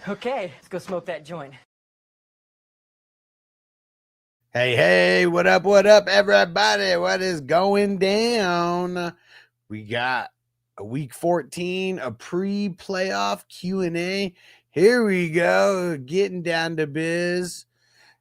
Okay, let's go smoke that joint. Hey, what up, everybody? What is going down? We got a week 14, a pre-playoff Q&A. Here we go, getting down to biz.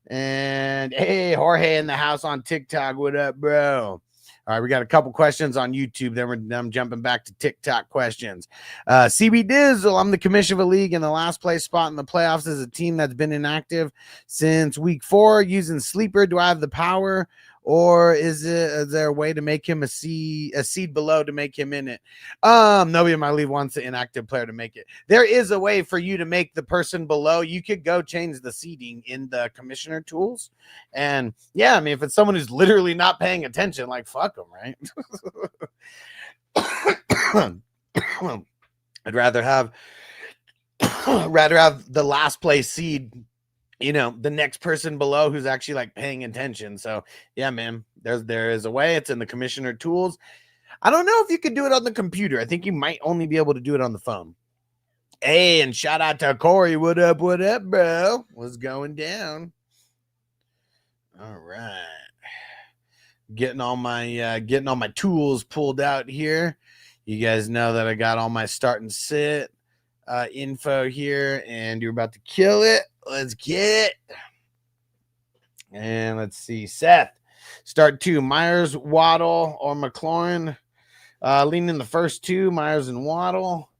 And hey, Jorge in the house on TikTok. What up, bro? All right, we got a couple questions on YouTube. Then I'm jumping back to TikTok questions. CB Dizzle, I'm the commissioner of a league in the last place spot in the playoffs as a team that's been inactive since week 4. Using sleeper, do I have the power, or is there a way to make him a seed below to make him in it? Nobody in my league wants the inactive player to make it. There is a way for you to make the person below. You could go change the seeding in the commissioner tools, and yeah, I mean, if it's someone who's literally not paying attention, like fuck them, right? I'd rather have the last place seed, you know, the next person below who's actually like paying attention. So yeah, man, there is a way. It's in the commissioner tools. I don't know if you could do it on the computer. I think you might only be able to do it on the phone. Hey, and shout out to Corey. What up, bro? What's going down? All right. Getting all my tools pulled out here. You guys know that I got all my start and sit info here, and you're about to kill it. Let's get it. And let's see. Seth, start 2. Myers, Waddle, or McLaurin. Leaning the first 2, Myers and Waddle.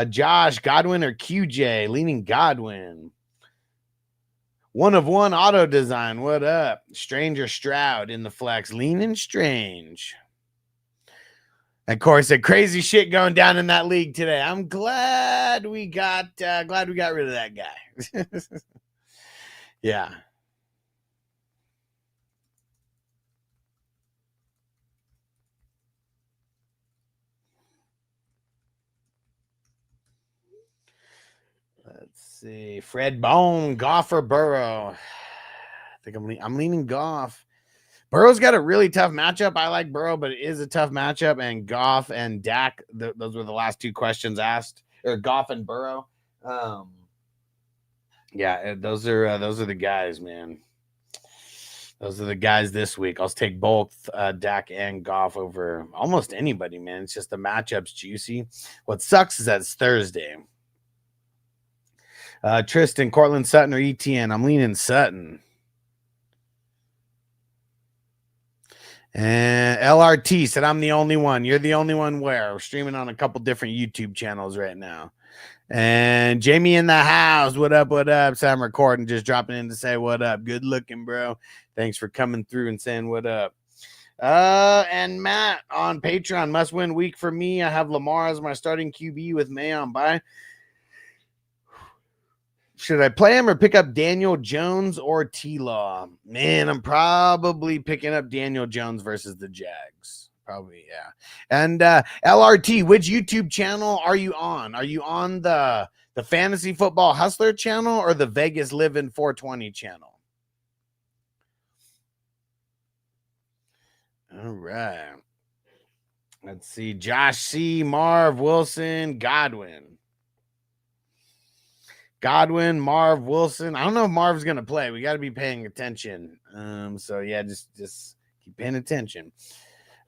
Josh, Godwin or QJ? Leaning Godwin. 1 of 1 auto design. What up? Stranger Stroud in the flex. Leaning Strange. And Corey said, crazy shit going down in that league today. I'm glad we got rid of that guy. Yeah. Let's see. Fred Bone, Goff or Burrow? I think I'm leaning Goff. Burrow's got a really tough matchup. I like Burrow, but it is a tough matchup. And Goff and Dak, those were the last 2 questions asked. Or Goff and Burrow. Yeah, those are the guys, man. Those are the guys this week. I'll take both Dak and Goff over almost anybody, man. It's just the matchup's juicy. What sucks is that it's Thursday. Tristan, Cortland Sutton, or ETN? I'm leaning Sutton. And LRT said, I'm the only one. You're the only one where? We're streaming on a couple different YouTube channels right now. And Jamie in the house. What up? So I'm recording, just dropping in to say what up. Good looking, bro. Thanks for coming through and saying what up. And Matt on Patreon, must win week for me. I have Lamar as my starting QB with May on bye. Should I play him or pick up Daniel Jones or T-Law? Man, I'm probably picking up Daniel Jones versus the Jags. Probably, yeah. And LRT, which YouTube channel are you on? Are you on the Fantasy Football Hustler channel or the Vegas Livin' 420 channel? All right. Let's see. Josh C., Marv, Wilson, Godwin, Marv, Wilson. I don't know if Marv's going to play. We got to be paying attention. So, yeah, just keep paying attention.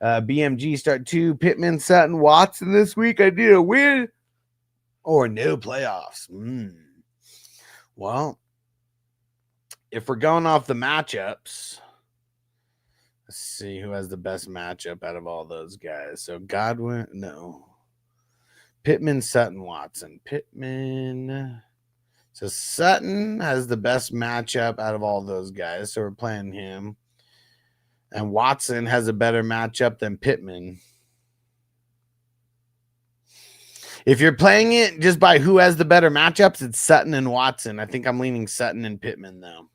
BMG start 2. Pittman, Sutton, Watson this week. I need a win or no playoffs. Well, if we're going off the matchups, let's see who has the best matchup out of all those guys. So, Godwin, no. Pittman, Sutton, Watson. Pittman. So Sutton has the best matchup out of all those guys. So we're playing him. And Watson has a better matchup than Pittman. If you're playing it just by who has the better matchups, it's Sutton and Watson. I think I'm leaning Sutton and Pittman, though.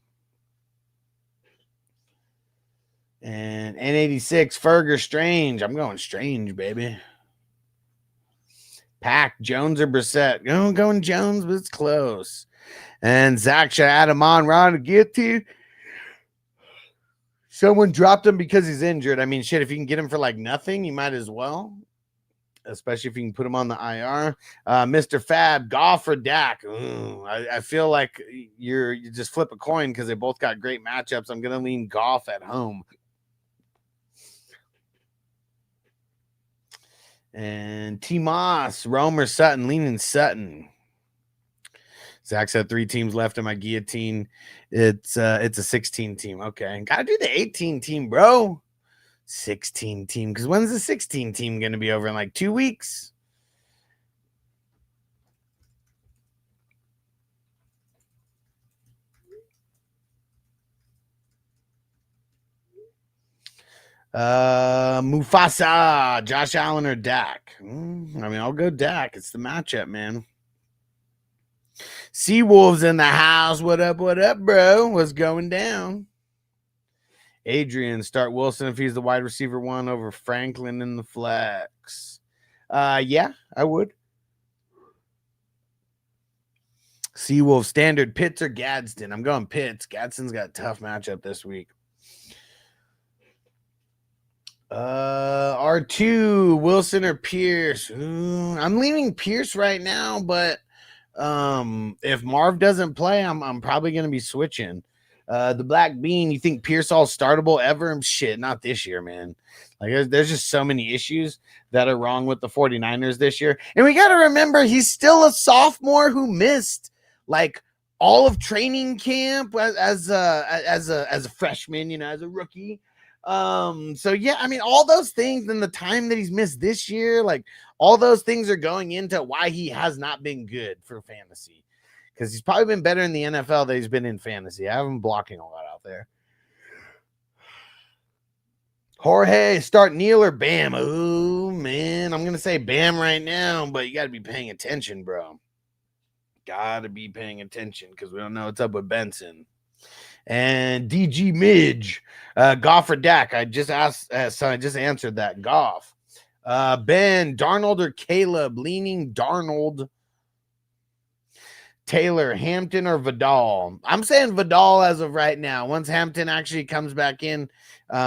And N86, Ferger, Strange. I'm going Strange, baby. Pack, Jones or Brissett? Going Jones, but it's close. And Zach, should I add him on, Ron, to get to? Someone dropped him because he's injured. I mean, shit, if you can get him for like nothing, you might as well. especially if you can put him on the IR. Mr. Fab, Goff or Dak? Ooh, I feel like you just flip a coin because they both got great matchups. I'm going to lean Goff at home. And T. Moss, Rome or Sutton, leaning Sutton. Zach said 3 teams left in my guillotine. It's a 16 team. Okay. Gotta do the 18 team, bro. 16 team. Because when's the 16 team gonna be over? In like 2 weeks? Mufasa, Josh Allen or Dak? I mean, I'll go Dak. It's the matchup, man. Seawolves in the house. What up, bro? What's going down? Adrian, start Wilson if he's the wide receiver 1 over Franklin in the flex. Yeah, I would. Seawolf standard, Pitts or Gadsden? I'm going Pitts. Gadsden's got a tough matchup this week. R2, Wilson or Pierce? I'm leaning Pierce right now, but if Marv doesn't play, I'm probably going to be switching. The Black Bean, you think Pierce all startable ever? Shit, not this year, man. Like there's just so many issues that are wrong with the 49ers this year. And we got to remember he's still a sophomore who missed like all of training camp as a freshman, you know, as a rookie. So yeah, I mean, all those things and the time that he's missed this year, like all those things are going into why he has not been good for fantasy, because he's probably been better in the NFL than he's been in fantasy. I have him blocking a lot out there. Jorge, start Neal or Bam? Oh man, I'm gonna say Bam right now, but you got to be paying attention, bro. Got to be paying attention because we don't know what's up with Benson. And DG Midge, Goff or Dak? I just asked, so I just answered that. Goff. Ben, Darnold or Caleb? Leaning Darnold. Taylor, Hampton or Vidal? I'm saying Vidal as of right now. Once Hampton actually comes back in,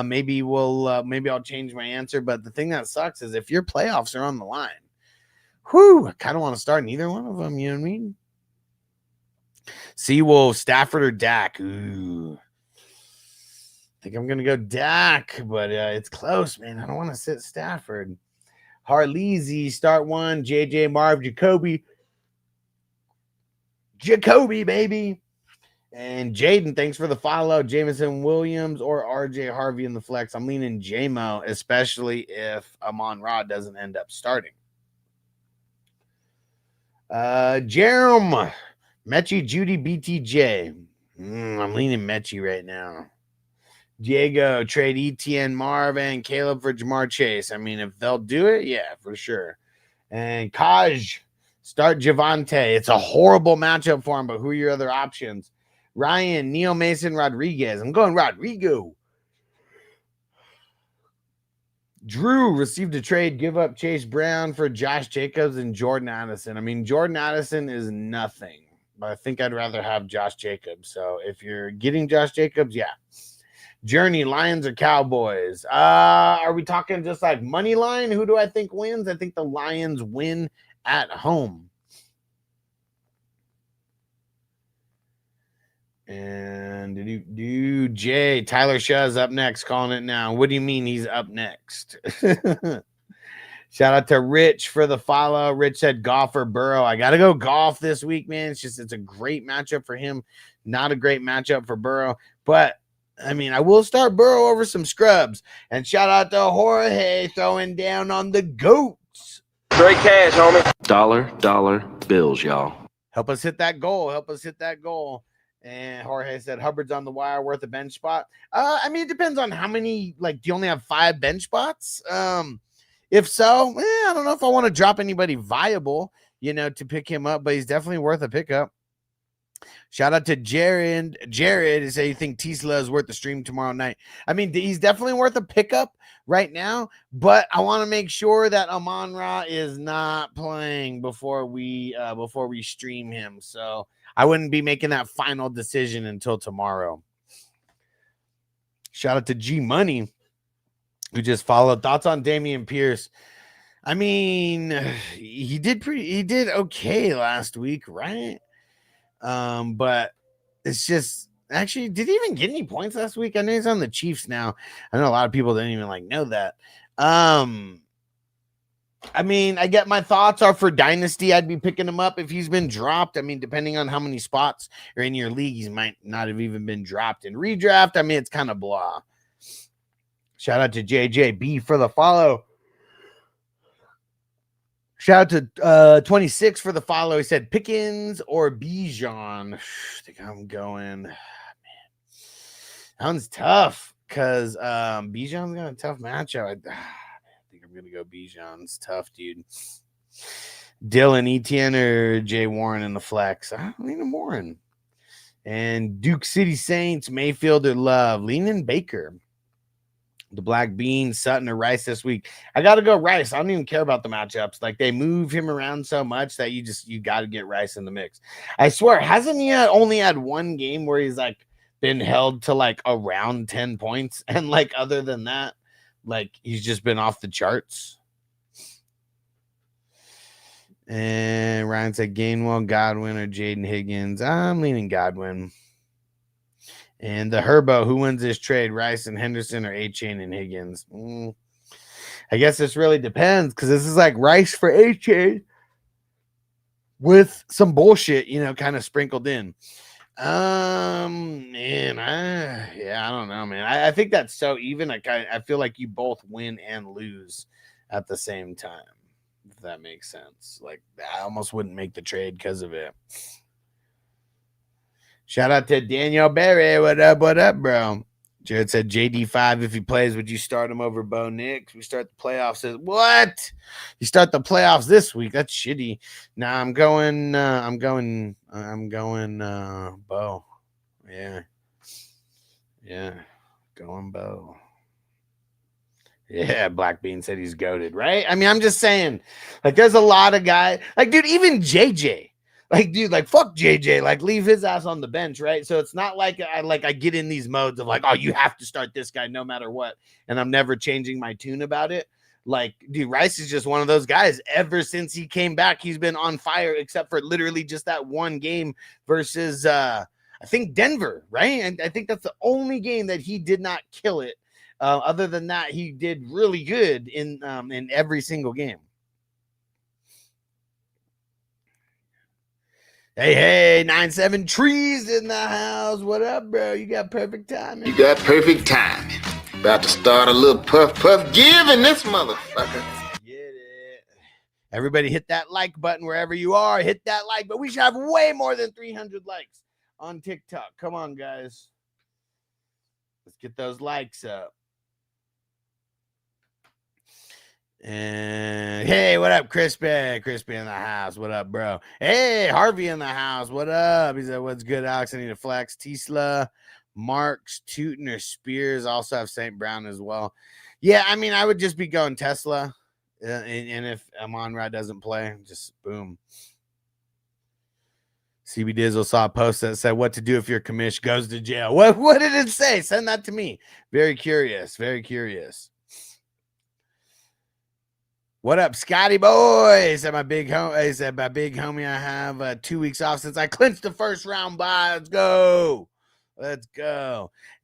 maybe I'll change my answer. But the thing that sucks is if your playoffs are on the line, I kind of want to start neither one of them. You know what I mean? Seawolf, Stafford or Dak? Ooh. I think I'm going to go Dak, but it's close, man. I don't want to sit Stafford. Harleezy, start 1. JJ, Marv, Jacoby, baby. And Jaden, thanks for the follow. Jameson Williams or RJ Harvey in the flex. I'm leaning JMO, especially if Amon-Ra doesn't end up starting. Jerem, Mechie, Judy, BTJ. I'm leaning Mechie right now. Diego, trade ETN, Marv, and Caleb for Jamar Chase. I mean, if they'll do it, yeah, for sure. And Kaj, start Javante. It's a horrible matchup for him, but who are your other options? Ryan, Neil Mason, Rodriguez. I'm going Rodrigo. Drew received a trade, give up Chase Brown for Josh Jacobs and Jordan Addison. I mean, Jordan Addison is nothing, but I think I'd rather have Josh Jacobs. So if you're getting Josh Jacobs, yeah. Journey, Lions or Cowboys? Are we talking just like money line? Who do I think wins? I think the Lions win at home. And Jay, Tyler Shaw's up next, calling it now. What do you mean he's up next? Shout out to Rich for the follow. Rich said Goff or Burrow. I got to go Goff this week, man. It's a great matchup for him. Not a great matchup for Burrow. But, I mean, I will start Burrow over some scrubs. And shout out to Jorge throwing down on the goats. Straight cash, homie. Dollar bills, y'all. Help us hit that goal. And Jorge said Hubbard's on the wire, worth a bench spot. I mean, it depends on how many, like, do you only have 5 bench spots? If so, I don't know if I want to drop anybody viable, to pick him up, but he's definitely worth a pickup. Shout out to Jared. Jared is saying you think Tesla is worth the stream tomorrow night. I mean, he's definitely worth a pickup right now, but I want to make sure that Amon-Ra is not playing before we stream him. So I wouldn't be making that final decision until tomorrow. Shout out to G Money, who just followed. Thoughts on Dameon Pierce? I mean, he did okay last week, right? But it's just actually, did he even get any points last week? I know he's on the Chiefs now. I know a lot of people didn't even like know that. I mean, I get my thoughts are for Dynasty. I'd be picking him up if he's been dropped. I mean, depending on how many spots are in your league, he might not have even been dropped in redraft. I mean, it's kind of blah. Shout out to JJB for the follow. Shout out to 26 for the follow. He said Pickens or Bijan. I think I'm going. Man, that one's tough because Bijan's got a tough matchup. I think I'm gonna go Bijan. It's tough, dude. Dylan, Etienne, or Jay Warren in the flex. I'm leaning Warren. And Duke City Saints, Mayfield or Love. Leaning Baker. The Black Bean, Sutton or Rice this week. I got to go Rice. I don't even care about the matchups. Like, they move him around so much that you got to get Rice in the mix. I swear, hasn't he only had one game where he's like been held to like around 10 points? And like, other than that, like, he's just been off the charts. And Ryan said Gainwell, Godwin, or Jaden Higgins. I'm leaning Godwin. And the Herbo, who wins this trade? Rice and Henderson or A-Chain and Higgins? I guess this really depends because this is like Rice for A-Chain with some bullshit, kind of sprinkled in. Man, I don't know, man. I think that's so even. I feel like you both win and lose at the same time, if that makes sense. Like, I almost wouldn't make the trade because of it. Shout out to Daniel Berry. What up, bro? Jared said JD5, if he plays, would you start him over Bo Nix? We start the playoffs. What? You start the playoffs this week? That's shitty. Nah, I'm going Bo. Yeah. Going Bo. Yeah, Black Bean said he's goated, right? I mean, I'm just saying, like, there's a lot of guys. Like, dude, even JJ. Like, dude, like, fuck JJ. Like, leave his ass on the bench, right? So it's not like I get in these modes of like, oh, you have to start this guy no matter what. And I'm never changing my tune about it. Like, dude, Rice is just one of those guys. Ever since he came back, he's been on fire, except for literally just that one game versus, I think, Denver, right? And I think that's the only game that he did not kill it. Other than that, he did really good in every single game. Hey, 97 Trees in the house. What up, bro? You got perfect timing. You got perfect timing. About to start a little puff giving this motherfucker. Get it. Everybody hit that like button wherever you are. Hit that like, but we should have way more than 300 likes on TikTok. Come on, guys. Let's get those likes up. And hey, what up, Crispy? Crispy in the house. What up, bro? Hey, Harvey in the house. What up? He said, what's good, Alex? I need a flex. Tesla, Marks, Tootin, or Spears. Also have St. Brown as well. Yeah, I mean, I would just be going Tesla. And if Amon-Ra doesn't play, just boom. CB Dizzle saw a post that said what to do if your commish goes to jail. What did it say? Send that to me. Very curious. Very curious. What up, Scotty boy? He said my big homie. I have 2 weeks off since I clinched the first round bye. Let's go.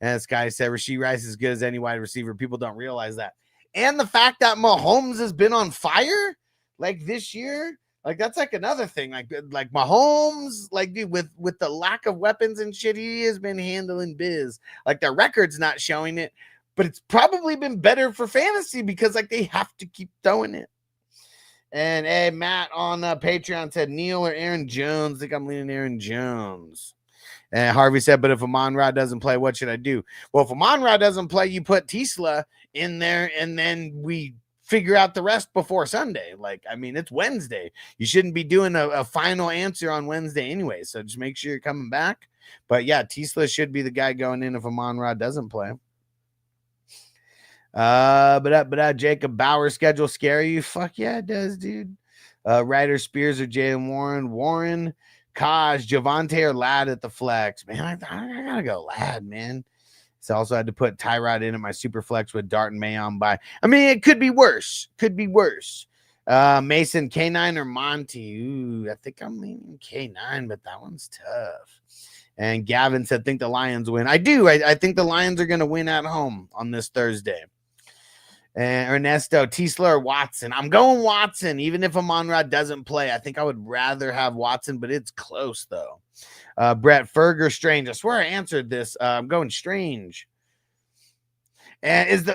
And Scotty said Rashee Rice is as good as any wide receiver. People don't realize that. And the fact that Mahomes has been on fire like this year, like that's like another thing. Like Mahomes, like dude, with the lack of weapons and shit, he has been handling biz. Like the record's not showing it. But it's probably been better for fantasy because like they have to keep throwing it. And hey, Matt on Patreon said Neil or Aaron Jones. I think I'm leaning Aaron Jones. And Harvey said, but if Amon-Ra doesn't play, what should I do? Well, if Amon-Ra doesn't play, you put Tesla in there and then we figure out the rest before Sunday. Like, I mean, it's Wednesday. You shouldn't be doing a final answer on Wednesday anyway. So just make sure you're coming back. But yeah, Tesla should be the guy going in if Amon-Ra doesn't play. But Jacob Bauer schedule scare you? Fuck yeah, it does, dude. Ryder Spears or Jalen Warren, Kaj, Javante or Ladd at the flex. Man, I gotta go Ladd, man. So also had to put Tyrod in at my super flex with Dart and Mayon by. I mean, it could be worse. Mason, K9 or Monty? Ooh, I think I'm leaning K9, but that one's tough. And Gavin said, think the Lions win. I do. I think the Lions are going to win at home on this Thursday. And Ernesto, Tisla or Watson? I'm going Watson, even if Amon-Ra doesn't play. I think I would rather have Watson, but it's close, though. Brett, Ferg or Strange? I swear I answered this. I'm going Strange. And is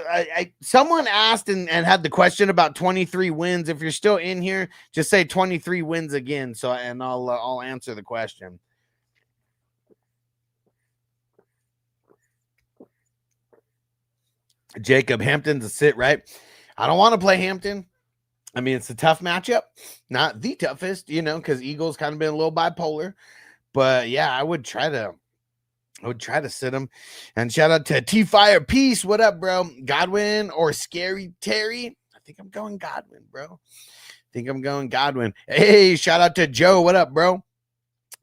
someone asked and had the question about 23 wins. If you're still in here, just say 23 wins again. So, and I'll answer the question. Jacob, Hampton's a sit, right? I don't want to play Hampton. I mean, it's a tough matchup, not the toughest, because Eagles kind of been a little bipolar. But yeah, I would try to sit him. And shout out to T-Fire Peace. What up, bro? Godwin or Scary Terry? I think I'm going Godwin, bro. Hey, shout out to Joe. What up, bro?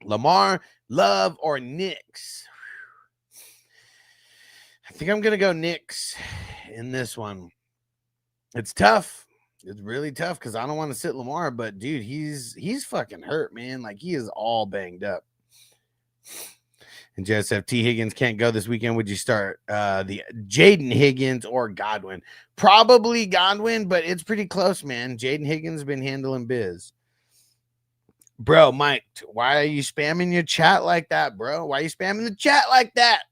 Lamar, Love, or Knicks? I think I'm going to go Knicks in this one. It's tough. It's really tough because I don't want to sit Lamar, but dude, he's fucking hurt, man. Like, he is all banged up. And Joseph, T. Higgins can't go this weekend. Would you start the Jaden Higgins or Godwin? Probably Godwin, but it's pretty close, man. Jaden Higgins been handling biz. Bro, Mike, why are you spamming your chat like that, bro? Why are you spamming the chat like that?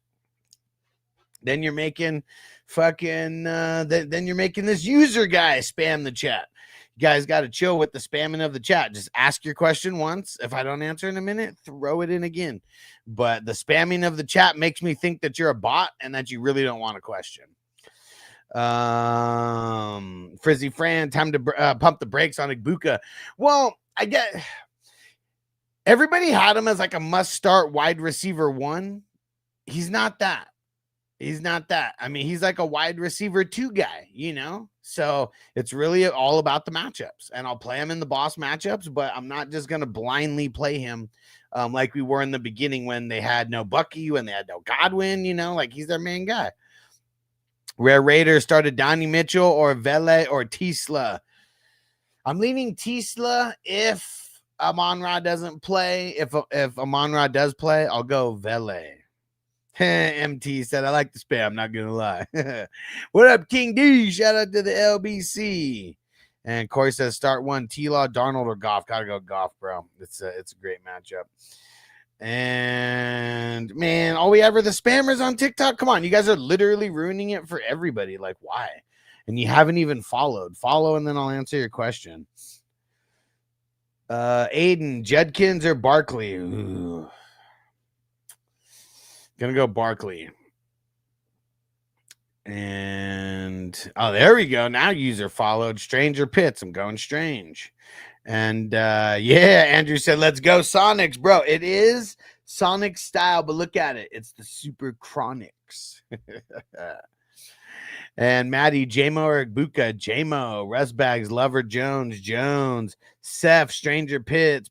Then you're making fucking then you're making this user guy spam the chat. You guys got to chill with the spamming of the chat. Just ask your question once. If I don't answer in a minute, throw it in again. But the spamming of the chat makes me think that you're a bot and that you really don't want a question. Frizzy Fran, time to pump the brakes on Igbuka. Well, I get everybody had him as like a must start wide receiver 1. He's not that. I mean, he's like a wide receiver 2 guy, So it's really all about the matchups. And I'll play him in the boss matchups, but I'm not just going to blindly play him like we were in the beginning when they had no Bucky, when they had no Godwin, like he's their main guy. Rare Raiders started Donnie Mitchell or Vele or Tisla. I'm leaning Tisla if Amon-Ra doesn't play. If Amon-Ra does play, I'll go Vele. MT said, I like the spam, not gonna lie. What up, King D? Shout out to the LBC. And Corey says, start one, T-Law, Darnold, or Goff. Gotta go Goff, bro. It's a great matchup. And man, all we ever the spammers on TikTok. Come on, you guys are literally ruining it for everybody. Like, why? And you haven't even followed. Follow, and then I'll answer your question. Aiden, Judkins or Barkley? Ooh. Gonna go Barkley. And there we go. Now user followed. Stranger Pitts. I'm going Strange. And yeah, Andrew said, let's go Sonics, bro. It is Sonic style, but look at it. It's the Super Chronics. And Maddie, Jamo or Igbuka? Jamo. Rustbags, Lover, Jones. Seth, Stranger Pitts.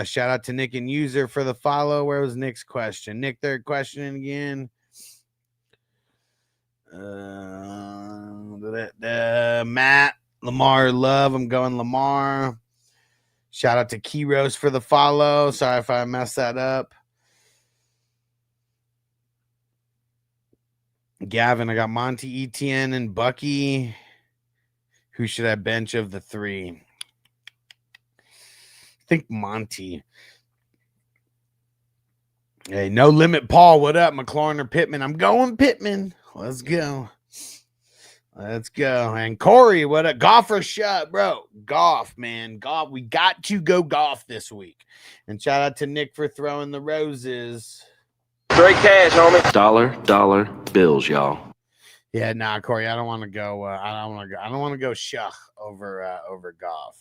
Shout out to Nick and User for the follow. Where was Nick's question? Nick, third question again. Matt, Lamar, Love. I'm going Lamar. Shout out to Keyros for the follow. Sorry if I messed that up. Gavin, I got Monty, Etienne, and Bucky. Who should I bench of the 3? Think Monty. Hey, no limit Paul. What up, McLaurin or Pittman? I'm going Pittman. Let's go. And Corey, what up? Goff or shut, bro? Goff, man. Goff. We got to go Goff this week. And shout out to Nick for throwing the roses. Straight cash, homie. Dollar bills, y'all. Yeah, nah, Corey. I don't want to go. I don't want to go Shuck over Goff.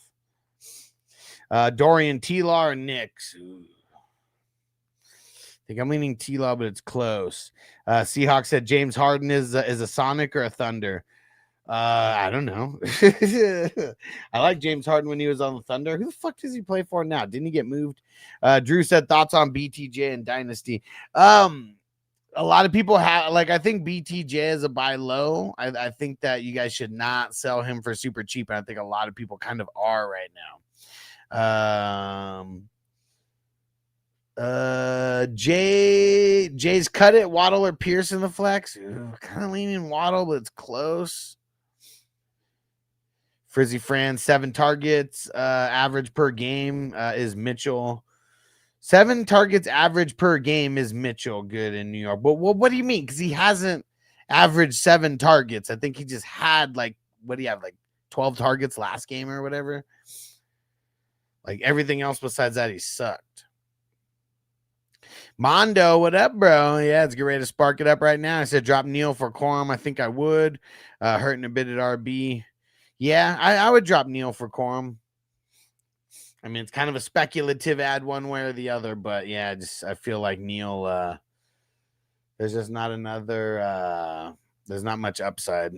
Dorian, T-Law, or Knicks? Ooh. I think I'm leaning T-Law, but it's close. Seahawks said James Harden is a Sonic or a Thunder. I don't know. I like James Harden when he was on the Thunder. Who the fuck does he play for now? Didn't he get moved? Drew said thoughts on BTJ and Dynasty. a lot of people have, like, I think BTJ is a buy low. I think that you guys should not sell him for super cheap. And I think a lot of people kind of are right now. Jay's cut it, Waddle or Pierce in the flex. Kind of leaning Waddle, but it's close. Frizzy Fran, 7 targets, average per game is Mitchell. 7 targets average per game is Mitchell good in New York. But what do you mean? Because he hasn't averaged 7 targets. I think he just had, like, what do you have, like 12 targets last game or whatever? Like, everything else besides that, he sucked. Mondo, what up, bro? Yeah, it's get ready to spark it up right now. I said drop Neal for Quorum. I think I would. Hurting a bit at RB. Yeah, I would drop Neal for Quorum. I mean, it's kind of a speculative ad one way or the other, but yeah, I feel like Neal, there's just not another, there's not much upside.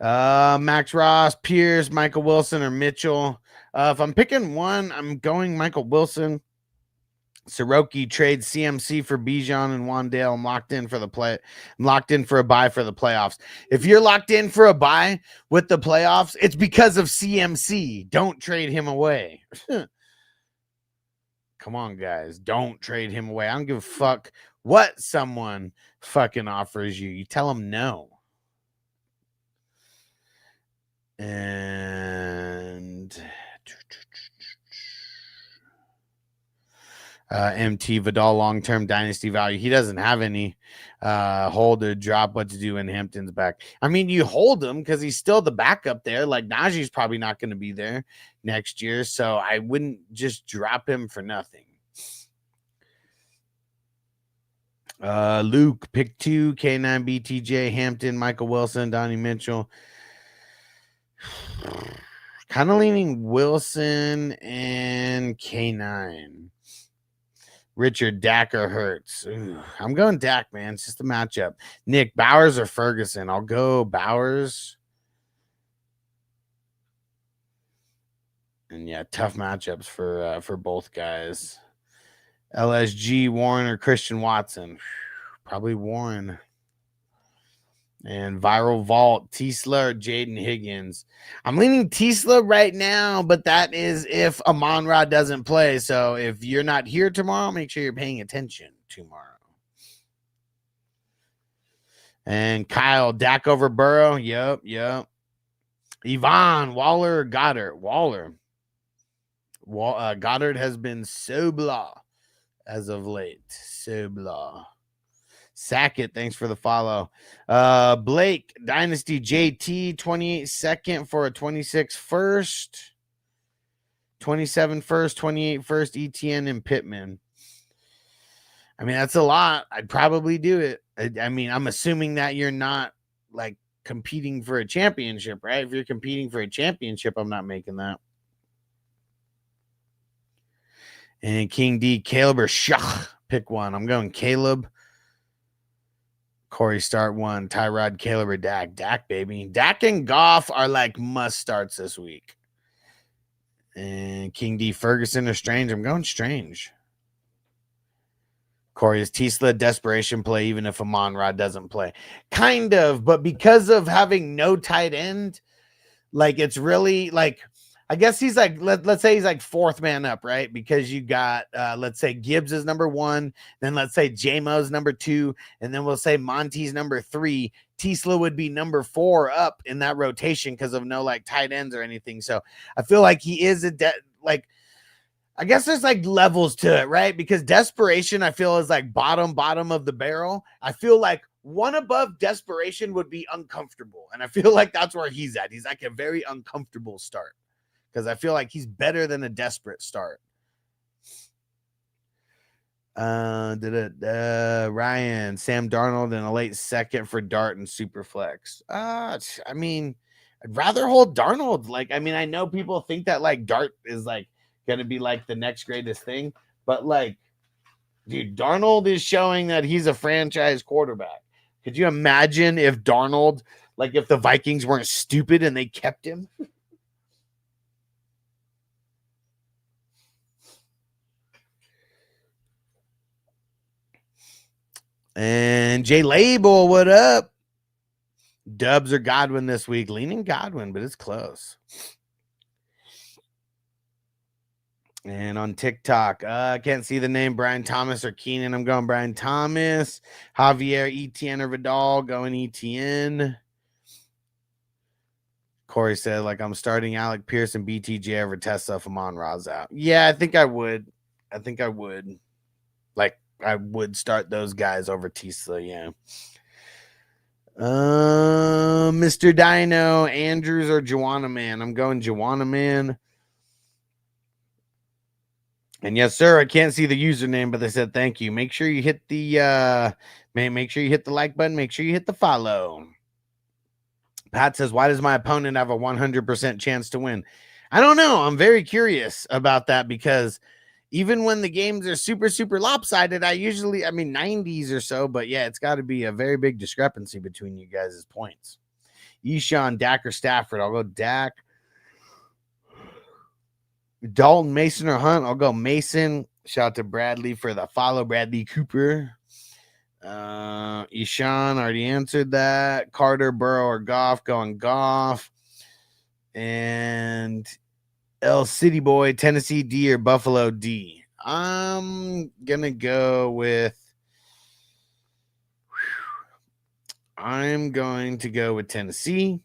Max Ross, Pierce, Michael Wilson, or Mitchell. If I'm picking one, I'm going Michael Wilson. Soroki trades CMC for Bijan and Wandale. I'm locked in for the play. I'm locked in for a buy for the playoffs. If you're locked in for a buy with the playoffs, it's because of CMC. Don't trade him away. Come on, guys. Don't trade him away. I don't give a fuck what someone fucking offers you. You tell them no. And MT Vidal long-term dynasty value. He doesn't have any hold or drop. What to do when Hampton's back? I mean, you hold him because he's still the backup there. Like, Najee's probably not going to be there next year, so I wouldn't just drop him for nothing. Luke, pick 2, K9, BTJ, Hampton, Michael Wilson, Donnie Mitchell. Kind of leaning Wilson and K9. Richard, Dak, or Hurts. I'm going Dak, man. It's just a matchup. Nick, Bowers or Ferguson? I'll go Bowers. And yeah, tough matchups for both guys. LSG, Warren, or Christian Watson? Probably Warren. And Viral Vault, Tisla or Jaden Higgins. I'm leaning Tisla right now, but that is if Amon-Ra doesn't play. So if you're not here tomorrow, make sure you're paying attention tomorrow. And Kyle, Dak over Burrow. Yep. Yvonne, Waller or Goddard? Waller. Goddard has been so blah as of late. So blah. Sackett, thanks for the follow. Blake, Dynasty JT, 28 second for a 26 first. 27 first, 28 first, ETN and Pittman. I mean, that's a lot. I'd probably do it. I mean, I'm assuming that you're not, like, competing for a championship, right? If you're competing for a championship, I'm not making that. And King D, Caleb or Shach, pick one. I'm going Caleb. Corey, start one. Tyrod, Caleb, or Dak? Dak, baby. Dak and Goff are like must starts this week. And King D, Ferguson or Strange? I'm going Strange. Corey, is Tisla a desperation play even if Amon-Ra doesn't play? Kind of, but because of having no tight end, like, it's really like, I guess he's like, let's say he's like 4th man up, right? Because you got, let's say Gibbs is number 1, then let's say J-Mo's number 2, and then we'll say Monty's number 3. Tisla would be number 4 up in that rotation because of no, like, tight ends or anything. So I feel like he is like, I guess there's like levels to it, right? Because desperation, I feel, is like bottom of the barrel. I feel like one above desperation would be uncomfortable. And I feel like that's where he's at. He's like a very uncomfortable start. Because I feel like he's better than a desperate start. Ryan, Sam Darnold in a late second for Dart and Superflex. I mean, I'd rather hold Darnold. Like, I mean, I know people think that, like, Dart is, like, going to be, like, the next greatest thing. But, like, dude, Darnold is showing that he's a franchise quarterback. Could you imagine if Darnold, like, if the Vikings weren't stupid and they kept him? And Jay Label, what up? Dubs or Godwin this week? Leaning Godwin, but it's close. And on TikTok, I can't see the name Brian Thomas or Keenan. I'm going Brian Thomas. Javier, Etienne, or Vidal, going Etienne. Corey said, like, I'm starting Alec Pierce and BTJ over Tessa if Amon Ra's out. Yeah, I think I would. Like, I would start those guys over Tisla, yeah. Mr. Dino, Andrews, or Joanna Man? I'm going Joanna Man. And yes, sir, I can't see the username, but they said thank you. Make sure you hit the make sure you hit the like button. Make sure you hit the follow. Pat says, why does my opponent have a 100% chance to win? I don't know. I'm very curious about that because even when the games are super, super lopsided, I mean, 90s or so, but yeah, it's got to be a very big discrepancy between you guys' points. Eshawn, Dak, or Stafford? I'll go Dak. Dalton, Mason, or Hunt? I'll go Mason. Shout out to Bradley for the follow, Bradley Cooper. Eshawn already answered that. Carter, Burrow, or Goff? Going Goff. And El City Boy, Tennessee D or Buffalo D? I'm gonna go with Tennessee.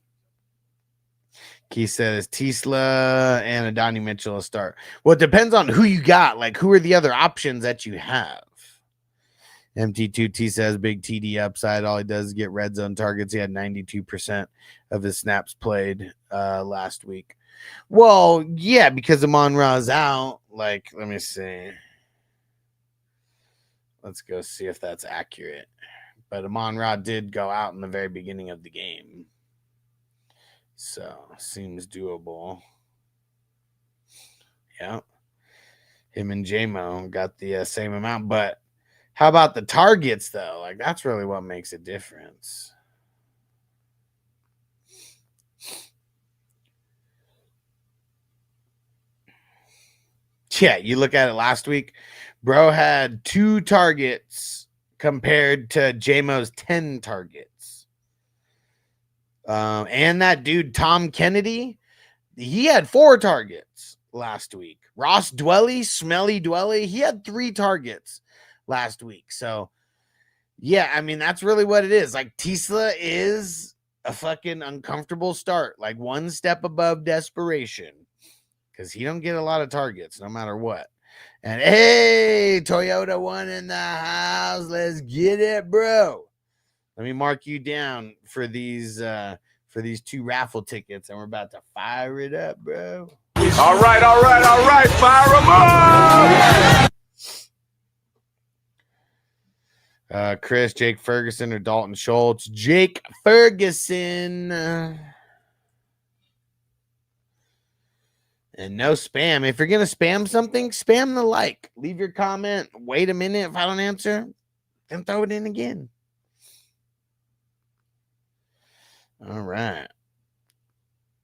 Keith says Tisla and Adonai Mitchell will start. Well, it depends on who you got. Like, who are the other options that you have? MT2T says big TD upside. All he does is get red zone targets. He had 92% of his snaps played last week. Well, yeah, because Amon Ra's out. Like, let me see. Let's go see if that's accurate. But Amon Ra did go out in the very beginning of the game. So, seems doable. Yeah. Him and J-Mo got the same amount. But how about the targets, though? Like, that's really what makes a difference. Yeah, you look at it last week. Bro had 2 targets compared to J-Mo's 10 targets. And that dude, Tom Kennedy, he had 4 targets last week. Ross Dwelly, Smelly Dwelly, he had 3 targets last week. So, yeah, I mean, that's really what it is. Like, Tisla is a fucking uncomfortable start. Like, one step above desperation. Because he don't get a lot of targets no matter what. And, hey, Toyota one in the house. Let's get it, bro. Let me mark you down for these 2 raffle tickets, and we're about to fire it up, bro. All right. Fire them up. Chris, Jake Ferguson, or Dalton Schultz? Jake Ferguson. And no spam. If you're going to spam something, spam the like. Leave your comment. Wait a minute. If I don't answer, then throw it in again. All right.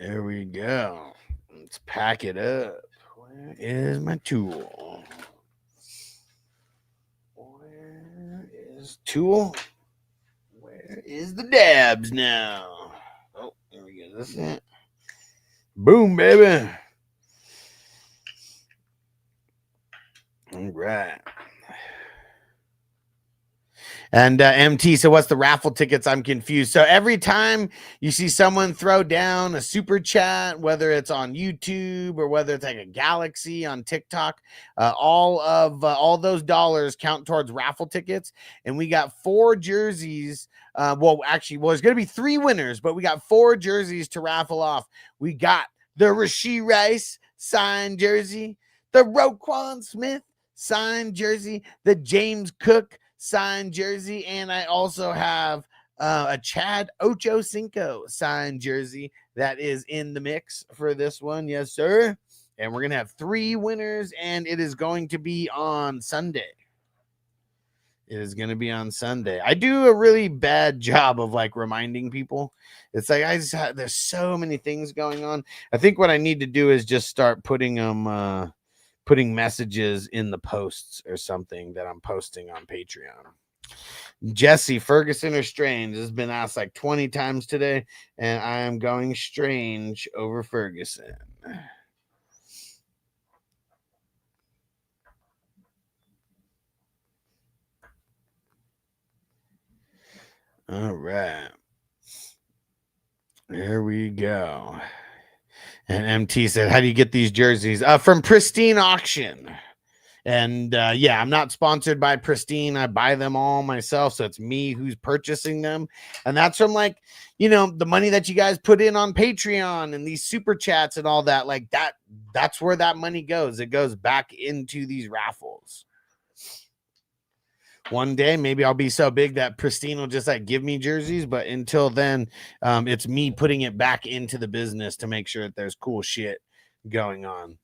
There we go. Let's pack it up. Where is my tool? Where is tool? Where is the dabs now? Oh, there we go. That's it. Boom, baby. All right. And MT, so what's the raffle tickets? I'm confused. So every time you see someone throw down a super chat, whether it's on YouTube or whether it's like a Galaxy on TikTok, all those dollars count towards raffle tickets. And we got 4 jerseys. There's going to be 3 winners, but we got 4 jerseys to raffle off. We got the Rashee Rice signed jersey, the Roquan Smith signed jersey, the James Cook signed jersey, and I also have a Chad Ochocinco signed jersey that is in the mix for this one. Yes, sir. And we're going to have 3 winners, and it is going to be on Sunday. It is going to be on Sunday. I do a really bad job of like reminding people. It's like there's so many things going on. I think what I need to do is just start putting messages in the posts or something that I'm posting on Patreon. Jesse, Ferguson or Strange? This has been asked like 20 times today, and I am going Strange over Ferguson. All right. There we go. And MT said, how do you get these jerseys? From Pristine Auction. And yeah, I'm not sponsored by Pristine. I buy them all myself. So it's me who's purchasing them. And that's from like, you know, the money that you guys put in on Patreon and these super chats and all that. Like that's where that money goes. It goes back into these raffles. One day, maybe I'll be so big that Pristine will just like give me jerseys. But until then, it's me putting it back into the business to make sure that there's cool shit going on.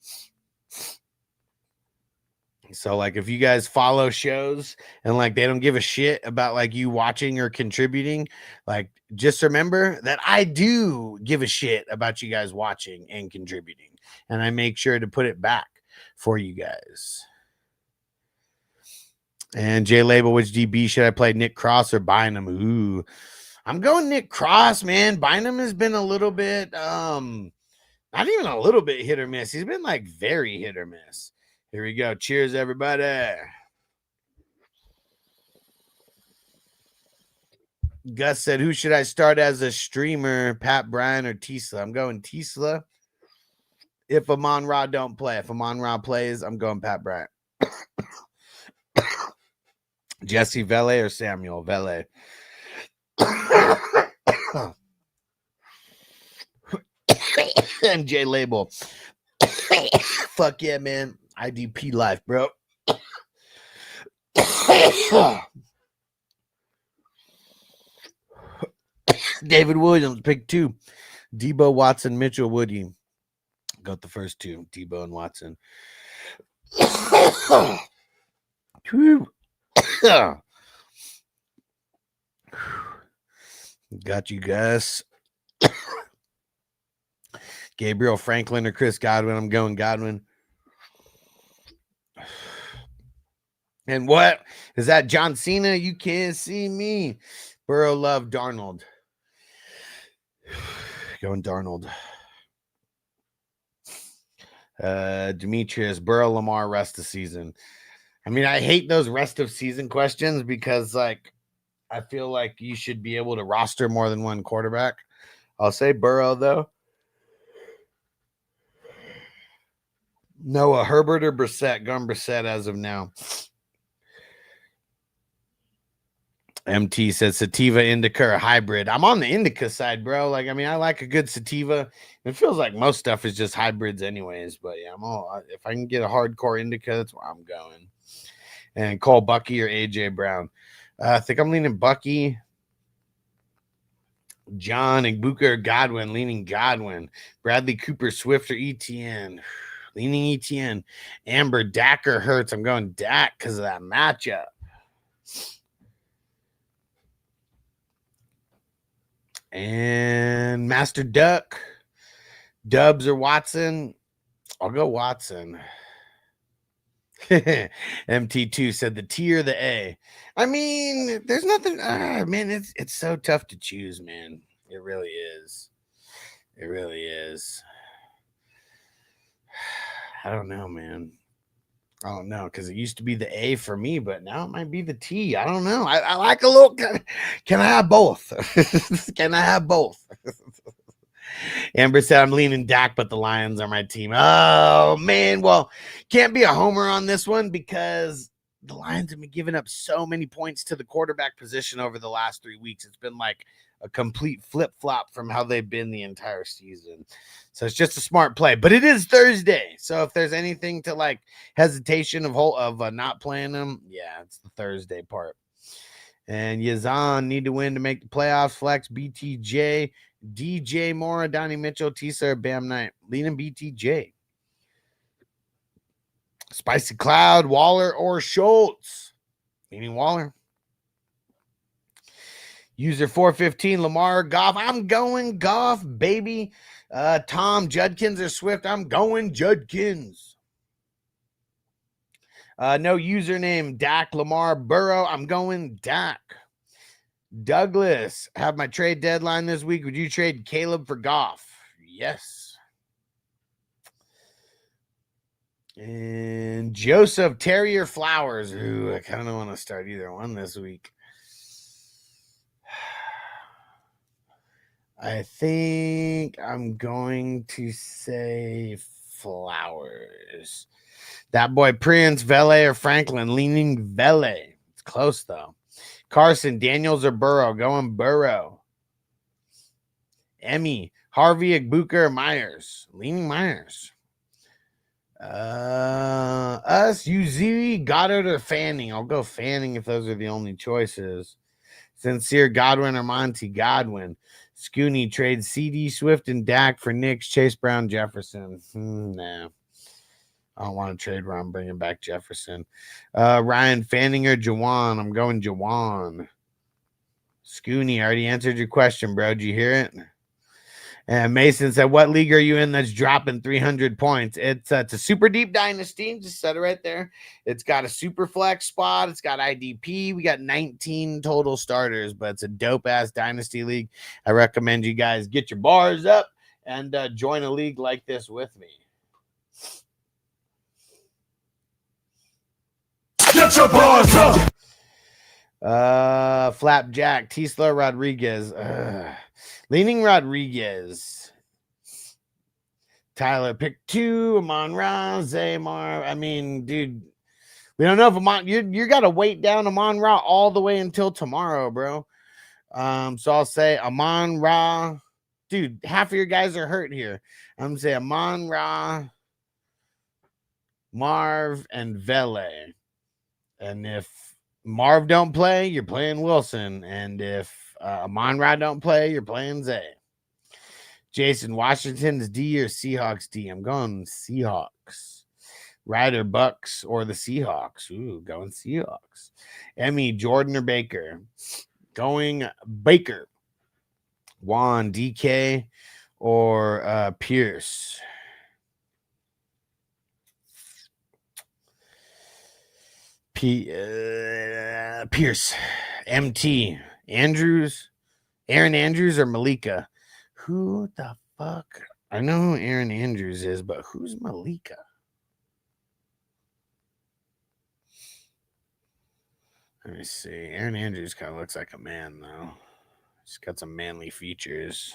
So like if you guys follow shows and like they don't give a shit about like you watching or contributing, like just remember that I do give a shit about you guys watching and contributing, and I make sure to put it back for you guys. And J Label, which DB should I play, Nick Cross or Bynum? Ooh, I'm going Nick Cross, man. Bynum has been a little bit not even a little bit hit or miss. He's been like very hit or miss. Here we go. Cheers, everybody. Gus said, who should I start as a streamer, Pat Bryan or Tisla? I'm going Tisla. If Amon-Ra don't play. If Amon-Ra plays, I'm going Pat Bryan. Jesse Vele or Samuel Vele? And J Label. Fuck yeah, man. IDP life, bro. David Williams, pick 2. Debo, Watson, Mitchell, Woody. Got the first 2, Debo and Watson. Got you guys. Gabriel Franklin or Chris Godwin? I'm going Godwin. And what is that? John Cena? You can't see me. Burrow, Love, Darnold. Going Darnold. Demetrius, Burrow, Lamar, rest of season. I mean, I hate those rest of season questions because, like, I feel like you should be able to roster more than one quarterback. I'll say Burrow, though. Noah, Herbert or Brissett? Going Brissett as of now. MT says sativa, indica, or hybrid. I'm on the indica side, bro. Like, I mean, I like a good sativa. It feels like most stuff is just hybrids anyways. But, yeah, I'm all, if I can get a hardcore indica, that's where I'm going. And Cole Bucky or A.J. Brown. I think I'm leaning Bucky. John Igbuka or Godwin. Leaning Godwin. Bradley Cooper, Swift or ETN. Leaning ETN. Amber, Dak or Hurts. I'm going Dak because of that matchup. And Master Duck. Dubs or Watson. I'll go Watson. MT2 said the T or the A. I mean, there's nothing. Man, it's so tough to choose, man. It really is. It really is. I don't know, man. I don't know, because it used to be the A for me, but now it might be the T. I don't know. I like a little. Can I have both? Can I have both? Amber said, I'm leaning Dak, but the Lions are my team. Oh, man. Well, can't be a homer on this one because the Lions have been giving up so many points to the quarterback position over the last 3 weeks. It's been like a complete flip-flop from how they've been the entire season. So it's just a smart play. But it is Thursday. So if there's anything to like hesitation of not playing them, yeah, it's the Thursday part. And Yazan need to win to make the playoffs. Flex, BTJ, DJ Moore, Donnie Mitchell, Tisa, Bam Knight. Leaning BTJ. Spicy Cloud, Waller, or Schultz. Leaning Waller. User 415, Lamar, Goff. I'm going Goff, baby. Tom, Judkins, or Swift. I'm going Judkins. No username, Dak, Lamar, Burrow. I'm going Dak. Douglas, have my trade deadline this week. Would you trade Caleb for Goff? Yes. And Joseph, Terrier Flowers. Ooh, I kind of don't want to start either one this week. I think I'm going to say Flowers. That boy Prince, Vele, or Franklin, leaning Vele. It's close, though. Carson, Daniels, or Burrow? Going Burrow. Emmy, Harvey, Booker, Myers. Leaning Myers. Us, Uziri, Goddard, or Fanning. I'll go Fanning if those are the only choices. Sincere, Godwin, or Monty. Godwin. Scooney trades CD, Swift, and Dak for Knicks, Chase Brown, Jefferson. Nah. I don't want to trade where I'm bringing back Jefferson. Ryan, Fanning, or Jawan? I'm going Jawan. Scooney, I already answered your question, bro. Did you hear it? And Mason said, what league are you in that's dropping 300 points? It's a super deep dynasty. Just said it right there. It's got a super flex spot. It's got IDP. We got 19 total starters, but it's a dope-ass dynasty league. I recommend you guys get your bars up and join a league like this with me. Get your bars up. Flapjack, Tisla, Rodriguez. Leaning Rodriguez. Tyler, pick 2. Amon-Ra, Zaymar. I mean, dude, we don't know if you got to wait down Amon-Ra all the way until tomorrow, bro. So I'll say Amon-Ra. Dude, half of your guys are hurt here. I'm going to say Amon-Ra, Marv, and Vele. And if Marv don't play, you're playing Wilson. And if Amon-Ra don't play, you're playing Zay. Jason, Washington's D or Seahawks D? I'm going Seahawks. Ryder, Bucks, or the Seahawks? Ooh, going Seahawks. Emmy, Jordan, or Baker? Going Baker. Juan, DK, or Pierce? Pierce. MT. Andrews. Aaron Andrews or Malika? Who the fuck? I know who Aaron Andrews is, but who's Malika? Let me see. Aaron Andrews kind of looks like a man, though. He's got some manly features.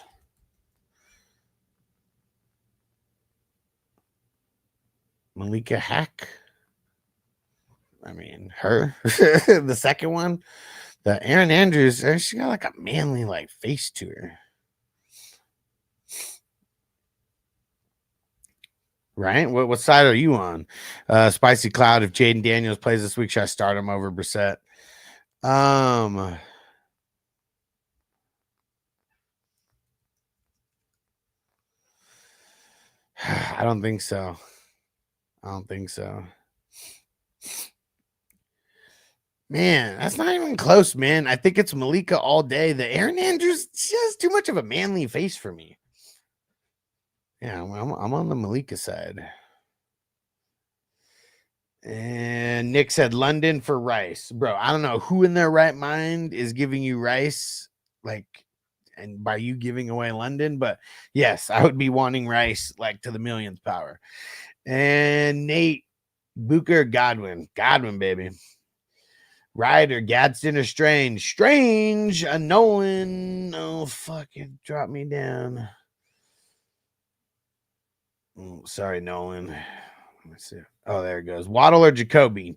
Malika Hack. I mean, her. The second one. The Aaron Andrews, she got like a manly like face to her. Right? What side are you on? Spicy Cloud, if Jaden Daniels plays this week, should I start him over Brissett? I don't think so. Man, that's not even close, man. I think it's Malika all day. The Aaron Andrews, she has too much of a manly face for me. Yeah, I'm on the Malika side. And Nick said London for Rice. Bro, I don't know who in their right mind is giving you Rice, like, and by you giving away London, but yes, I would be wanting Rice like to the millionth power. And Nate, Booker, Godwin, baby. Ryder, Gadsden, or Strange, a Nolan. Oh, fuck, it dropped me down. Oh, sorry, Nolan. Let's see. Oh, there it goes. Waddle or Jacoby?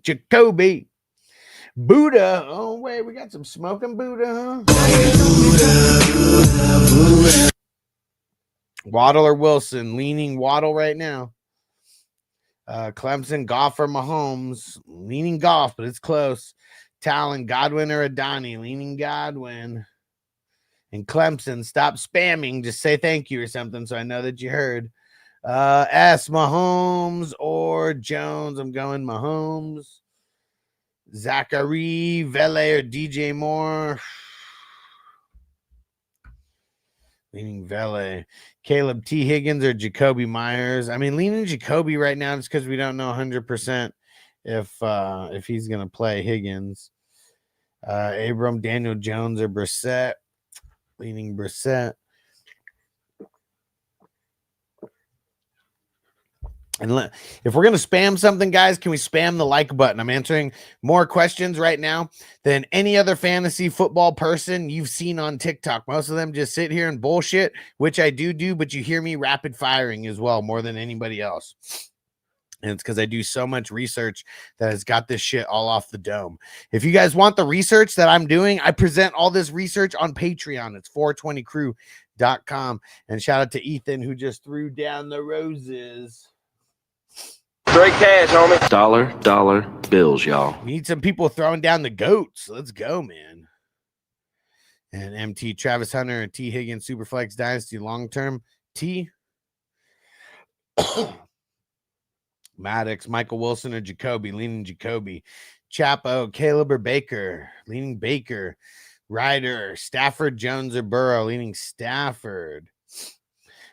Buddha. Oh, wait, we got some smoking Buddha, huh? Waddle or Wilson? Leaning Waddle right now. Clemson, Goff, or Mahomes? Leaning Goff, but it's close. Talon, Godwin, or Adani? Leaning Godwin. And Clemson, stop spamming. Just say thank you or something so I know that you heard. Mahomes or Jones? I'm going Mahomes. Zachary, Vele, or DJ Moore? Leaning Vele. Caleb T. Higgins or Jacoby Myers? I mean, leaning Jacoby right now just because we don't know 100% if he's going to play Higgins. Abram, Daniel Jones, or Brissett. Leaning Brissett. And if we're going to spam something, guys, can we spam the like button? I'm answering more questions right now than any other fantasy football person you've seen on TikTok. Most of them just sit here and bullshit, which I do, but you hear me rapid firing as well more than anybody else. And it's because I do so much research that has got this shit all off the dome. If you guys want the research that I'm doing, I present all this research on Patreon. It's 420crew.com. And shout out to Ethan, who just threw down the roses. Straight cash, homie. Dollar bills, y'all. We need some people throwing down the goats. Let's go, man. And MT, Travis Hunter, and T. Higgins, Superflex Dynasty long-term. T. Maddox, Michael Wilson, or Jacoby, leaning Jacoby. Chapo, Caleb, or Baker, leaning Baker. Ryder, Stafford, Jones, or Burrow, leaning Stafford.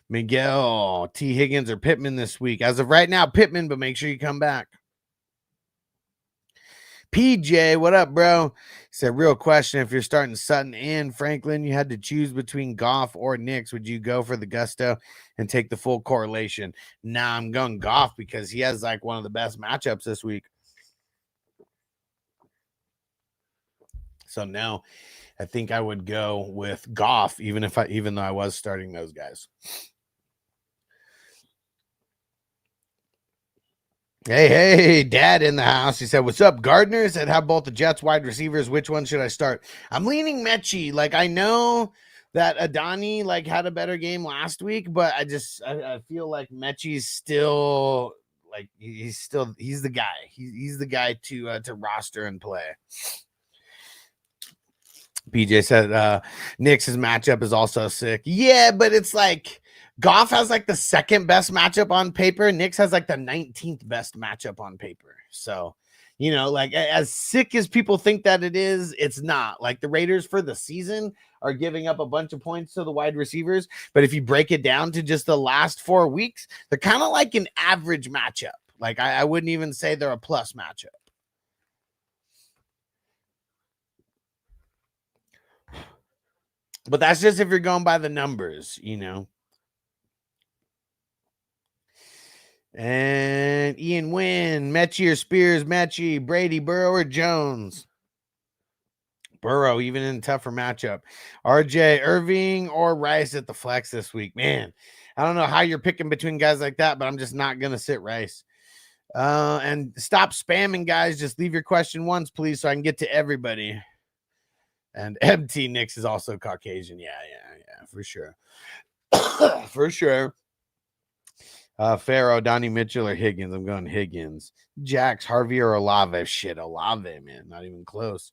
Miguel, T. Higgins, or Pittman this week. As of right now, Pittman, but make sure you come back. PJ, what up, bro? He said, real question. If you're starting Sutton and Franklin, you had to choose between Goff or Nix. Would you go for the gusto and take the full correlation? Nah, I'm going Goff because he has like one of the best matchups this week. So no, I think I would go with Goff, even though I was starting those guys. Hey, Dad in the house. He said, what's up, Gardner? He said, have both the Jets wide receivers. Which one should I start? I'm leaning Mechie. Like, I know that Adani, like, had a better game last week, but I feel like Mechie's still, like, he's the guy. He's the guy to roster and play. PJ said, Knicks' matchup is also sick. Yeah, but it's like, Goff has like the second best matchup on paper. Knicks has like the 19th best matchup on paper. So, you know, like as sick as people think that it is, it's not. Like the Raiders for the season are giving up a bunch of points to the wide receivers. But if you break it down to just the last 4 weeks, they're kind of like an average matchup. Like I wouldn't even say they're a plus matchup. But that's just if you're going by the numbers, you know. And Ian Wynn, Mechie or Spears, Mechie, Brady, Burrow, or Jones? Burrow, even in a tougher matchup. RJ, Irving, or Rice at the flex this week. Man, I don't know how you're picking between guys like that, but I'm just not going to sit Rice. And stop spamming, guys. Just leave your question once, please, so I can get to everybody. And MT Nix is also Caucasian. Yeah, for sure. For sure. Farrow, Donnie Mitchell, or Higgins? I'm going Higgins. Jax, Harvey, or Olave? Shit, Olave, man. Not even close.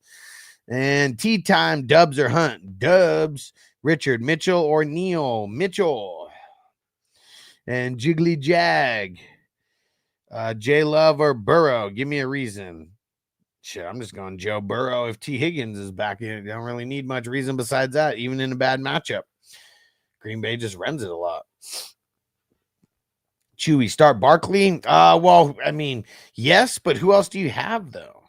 And tea time, Dubs or Hunt? Dubs. Richard, Mitchell, or Neal? Mitchell. And Jiggly Jag. J Love or Burrow? Give me a reason. Shit, I'm just going Joe Burrow. If T. Higgins is back in, I don't really need much reason besides that, even in a bad matchup. Green Bay just runs it a lot. Chewy, start Barkley? Well, I mean, yes, but who else do you have, though?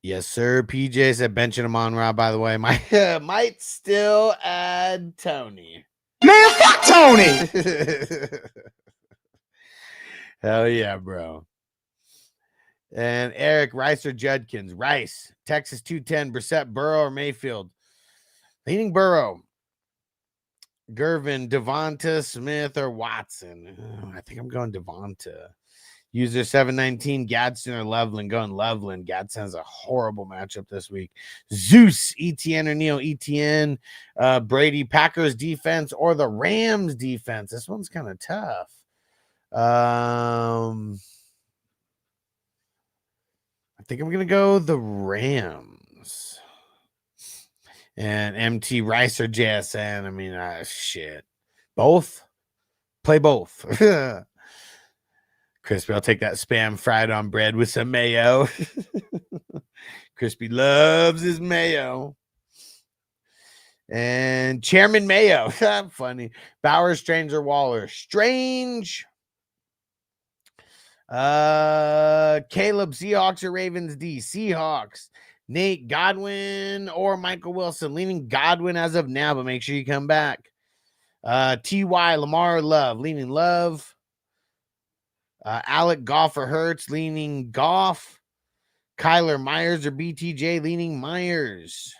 Yes, sir. PJ said benching him on Rob, by the way. Might still add Tony. Man, fuck Tony! Hell yeah, bro. And Eric, Rice or Judkins? Rice. Texas 210. Brissett, Burrow, or Mayfield? Leaning Burrow. Gervin, Devonta Smith, or Watson? Oh, I think I'm going Devonta. User 719, Gadsden or Loveland? Going Loveland. Gadsden has a horrible matchup this week. Zeus, ETN or Neal? ETN. Brady, Packers defense or the Rams defense? This one's kind of tough. I think I'm going to go the Rams. And MT Rice or JSN. I mean, shit. Both? Play both. Crispy, I'll take that spam fried on bread with some mayo. Crispy loves his mayo. And Chairman Mayo. Funny. Bauer, Strange, or Waller? Strange. Caleb, Seahawks or Ravens D? Seahawks. Nate, Godwin or Michael Wilson? Leaning Godwin as of now, but make sure you come back. TY, Lamar, Love. Leaning Love. Alec, Goff or Hurts? Leaning Goff. Kyler, Myers or BTJ? Leaning Myers.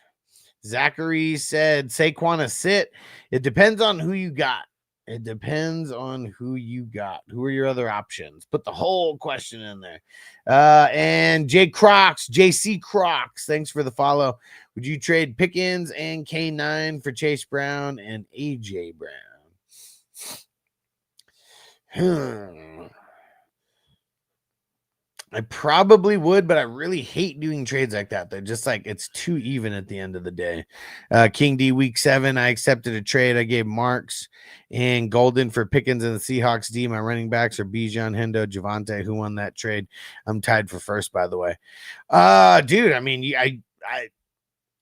Zachary said Saquon a sit. It depends on who you got. It depends on who you got. Who are your other options? Put the whole question in there. And JC Crocs, thanks for the follow. Would you trade Pickens and K9 for Chase Brown and AJ Brown? I probably would, but I really hate doing trades like that. They're just like, it's too even at the end of the day. King D, week 7, I accepted a trade. I gave Marks and Golden for Pickens and the Seahawks D. My running backs are Bijan, Hendo, Javante. Who won that trade? I'm tied for first, by the way. Dude, I mean,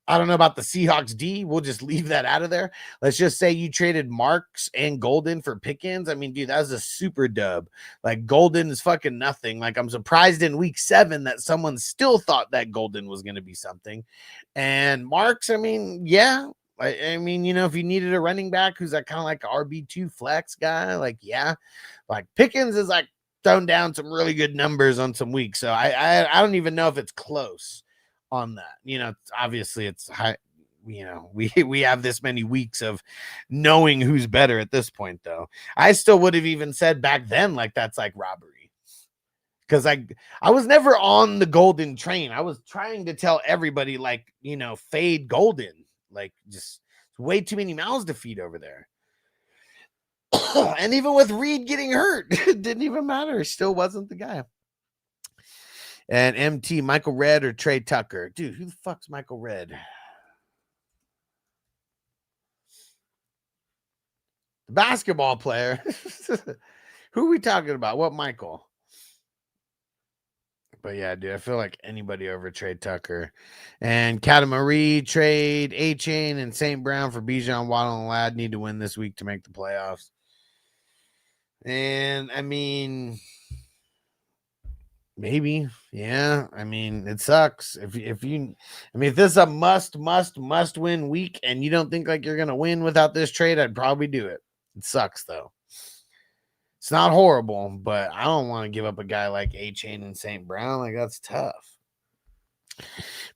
I don't know about the Seahawks D. We'll just leave that out of there. Let's just say you traded Marks and Golden for Pickens. I mean, dude, that was a super dub. Like, Golden is fucking nothing. Like, I'm surprised in week 7 that someone still thought that Golden was going to be something. And Marks, I mean, yeah. I mean, you know, if you needed a running back who's like kind of like an RB2 flex guy, like, yeah. Like, Pickens is like thrown down some really good numbers on some weeks. So I don't even know if it's close on that. You know, obviously it's high. You know, we have this many weeks of knowing who's better at this point, though. I still would have even said back then, like, that's like robbery, because I was never on the Golden train. I was trying to tell everybody, like, you know, fade Golden, like, just way too many mouths to feed over there. And even with Reed getting hurt, it didn't even matter. Still wasn't the guy. And MT, Michael Redd or Trey Tucker? Dude, who the fuck's Michael Redd? The basketball player. Who are we talking about? What Michael? But yeah, dude, I feel like anybody over Trey Tucker. And Catamarie trade A-Chain and St. Brown for Bijan, Waddle, and Ladd need to win this week to make the playoffs. And I mean, maybe, yeah. I mean, it sucks if this is a must win week, and you don't think like you're gonna win without this trade, I'd probably do it. It sucks though. It's not horrible, but I don't want to give up a guy like A-Chain and St. Brown. Like, that's tough.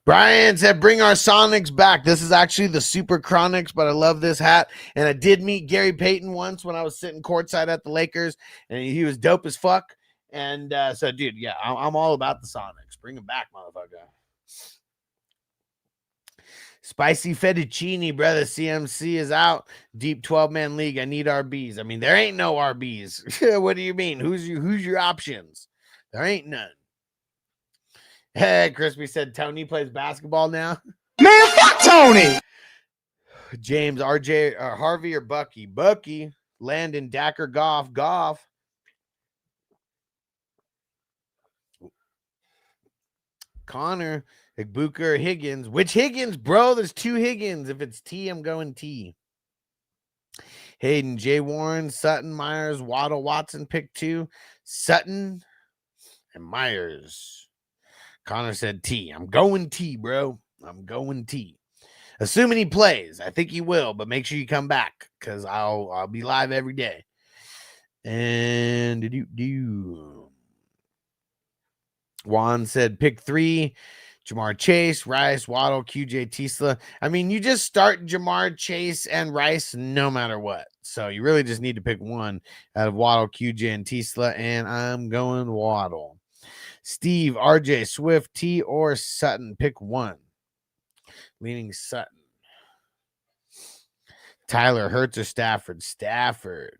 Brian said, bring our Sonics back. This is actually the Super Chronics, but I love this hat. And I did meet Gary Payton once when I was sitting courtside at the Lakers, and he was dope as fuck. And so, dude, yeah, I'm all about the Sonics. Bring them back, motherfucker. Spicy fettuccine, brother. CMC is out. Deep 12-man league. I need RBs. I mean, there ain't no RBs. What do you mean? Who's your options? There ain't none. Hey, Crispy said Tony plays basketball now. Man, fuck Tony. James, RJ, Harvey or Bucky? Bucky. Landon, Dacker, Goff. Connor, Igbuka or Higgins? Which Higgins, bro? There's 2 Higgins. If it's T, I'm going T. Hayden, Jay Warren, Sutton, Myers, Waddle, Watson, pick 2. Sutton and Myers. Connor said T. I'm going T, bro. I'm going T. Assuming he plays. I think he will, but make sure you come back, because I'll be live every day. And Juan said pick 3. Jamar Chase, Rice, Waddle, QJ, Tisla. I mean, you just start Jamar Chase and Rice no matter what. So you really just need to pick one out of Waddle, QJ, and Tisla. And I'm going Waddle. Steve, RJ, Swift, T, or Sutton. Pick one. Leaning Sutton. Tyler, Hurts, or Stafford? Stafford.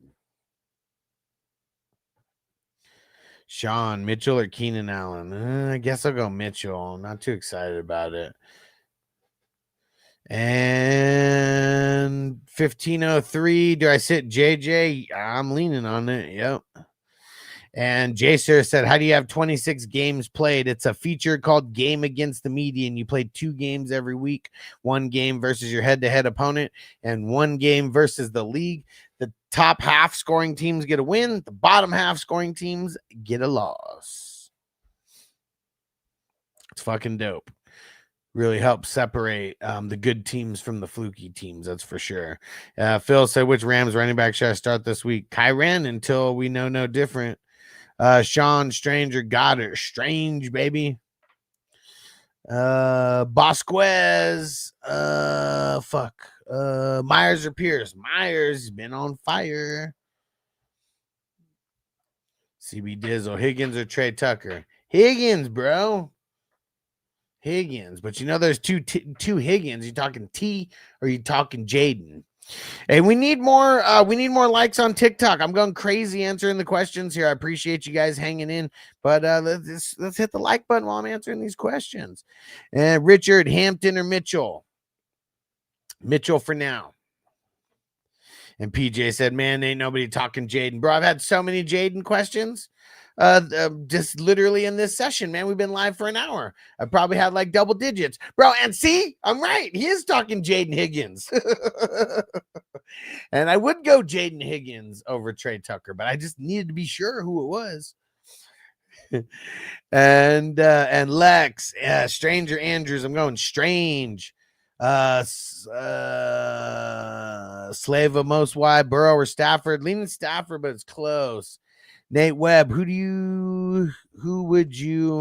Sean, Mitchell, or Keenan Allen? I guess I'll go Mitchell. I'm not too excited about it. And 1503. Do I sit JJ? I'm leaning on it. Yep. And Jaser said, how do you have 26 games played? It's a feature called Game Against the Median. You play 2 games every week, 1 game versus your head-to-head opponent, and 1 game versus the league. The top half scoring teams get a win. The bottom half scoring teams get a loss. It's fucking dope. Really helps separate the good teams from the fluky teams, that's for sure. Phil said, which Rams running back should I start this week? Kyren until we know no different. Sean Stranger Goddard. Strange, baby. Bosquez. Myers or Pierce? Myers has been on fire. CB Dizzle. Higgins or Trey Tucker? Higgins, bro. Higgins. But you know there's two Higgins. You talking T or you talking Jaden? Hey, we need more likes on TikTok. I'm going crazy answering the questions here. I appreciate you guys hanging in, but let's hit the like button while I'm answering these questions. And Richard, Hampton or Mitchell? Mitchell for now. And PJ said, man, ain't nobody talking Jaden. Bro, I've had so many Jaden questions. Just literally in this session, man. We've been live for an hour. I probably had like double digits, bro. And see, I'm right. He is talking Jaden Higgins. And I would go Jaden Higgins over Trey Tucker, but I just needed to be sure who it was. and Lex, Stranger Andrews. I'm going Strange. Slava most wide, Burrow or Stafford? Leaning Stafford, but it's close. Nate Webb, who would you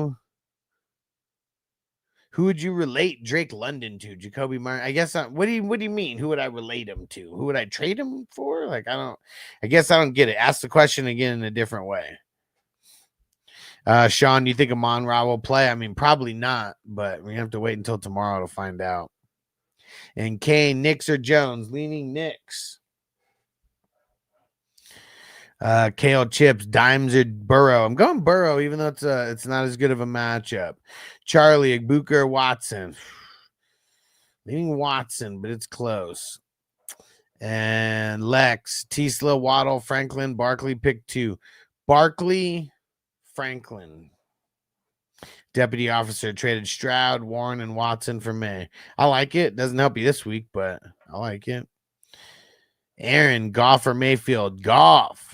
relate Drake London to? Jacoby Martin? I guess what do you mean? Who would I relate him to? Who would I trade him for? Like I guess I don't get it. Ask the question again in a different way. Sean, do you think Amon-Ra will play? I mean, probably not, but we have to wait until tomorrow to find out. And Kane, Knicks or Jones? Leaning Knicks. Kale Chips, Dimes or Burrow? I'm going Burrow, even though it's not as good of a matchup. Charlie, Igbuka or Watson? Leaning Watson, but it's close. And Lex, Tesla, Waddle, Franklin, Barkley, pick 2. Barkley, Franklin. Deputy officer traded Stroud, Warren, and Watson for May. I like it. Doesn't help you this week, but I like it. Aaron, Goff or Mayfield? Goff.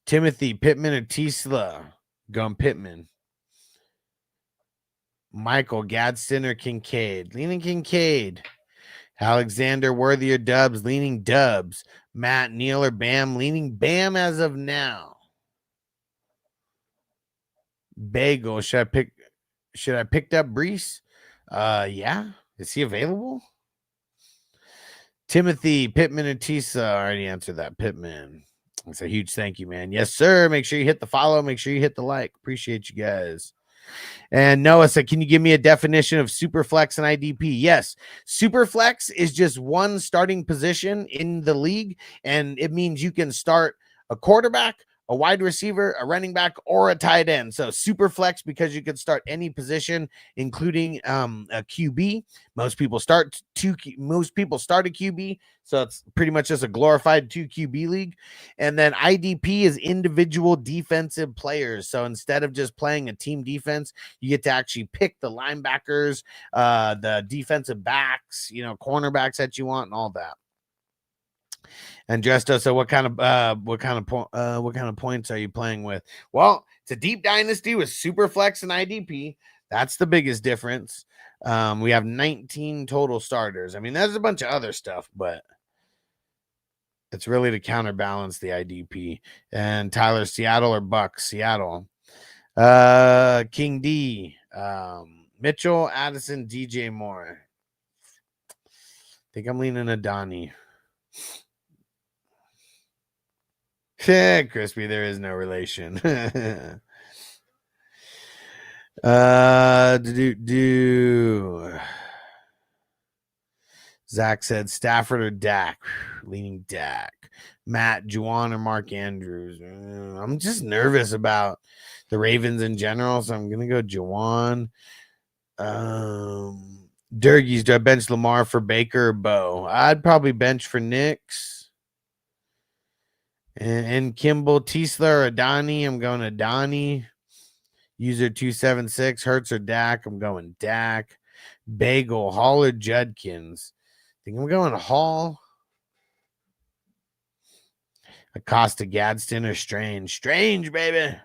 Timothy, Pittman or Tesla? Going Pittman. Michael, Gadsden or Kincaid? Leaning Kincaid. Alexander, Worthy or Dubs? Leaning Dubs. Matt, Neal or Bam? Leaning Bam as of now. Bagel, should I pick up Brees? Yeah. Is he available? Timothy, Pittman or Tisa? I already answered that. Pittman. It's a huge thank you, man. Yes, sir. Make sure you hit the follow. Make sure you hit the like. Appreciate you guys. And Noah said, can you give me a definition of Superflex and IDP? Yes. Superflex is just one starting position in the league, and it means you can start a quarterback, a wide receiver, a running back, or a tight end. So super flex because you can start any position, including a QB. Most people start a QB, so it's pretty much just a glorified 2 QB league. And then IDP is individual defensive players. So instead of just playing a team defense, you get to actually pick the linebackers, the defensive backs, cornerbacks that you want, and all that. And Justo, so what kind of points are you playing with? Well, it's a deep dynasty with Superflex and IDP. That's the biggest difference. We have 19 total starters. I mean, there's a bunch of other stuff, but it's really to counterbalance the IDP. And Tyler, Seattle or Bucks? Seattle. King D, Mitchell, Addison, DJ Moore. I think I'm leaning Adani. Crispy, there is no relation. Zach said Stafford or Dak. Leaning Dak. Matt, Juwan or Mark Andrews. I'm just nervous about the Ravens in general, so I'm gonna go Juwan. Durgies, do I bench Lamar for Baker or Bo? I'd probably bench for Knicks. And Kimball, Tiesler, or Donnie. I'm going to Donnie. User 276. Hertz or Dak. I'm going Dak. Bagel, Hall or Judkins. I think I'm going Hall. Acosta, Gadsden, or Strange. Strange, baby.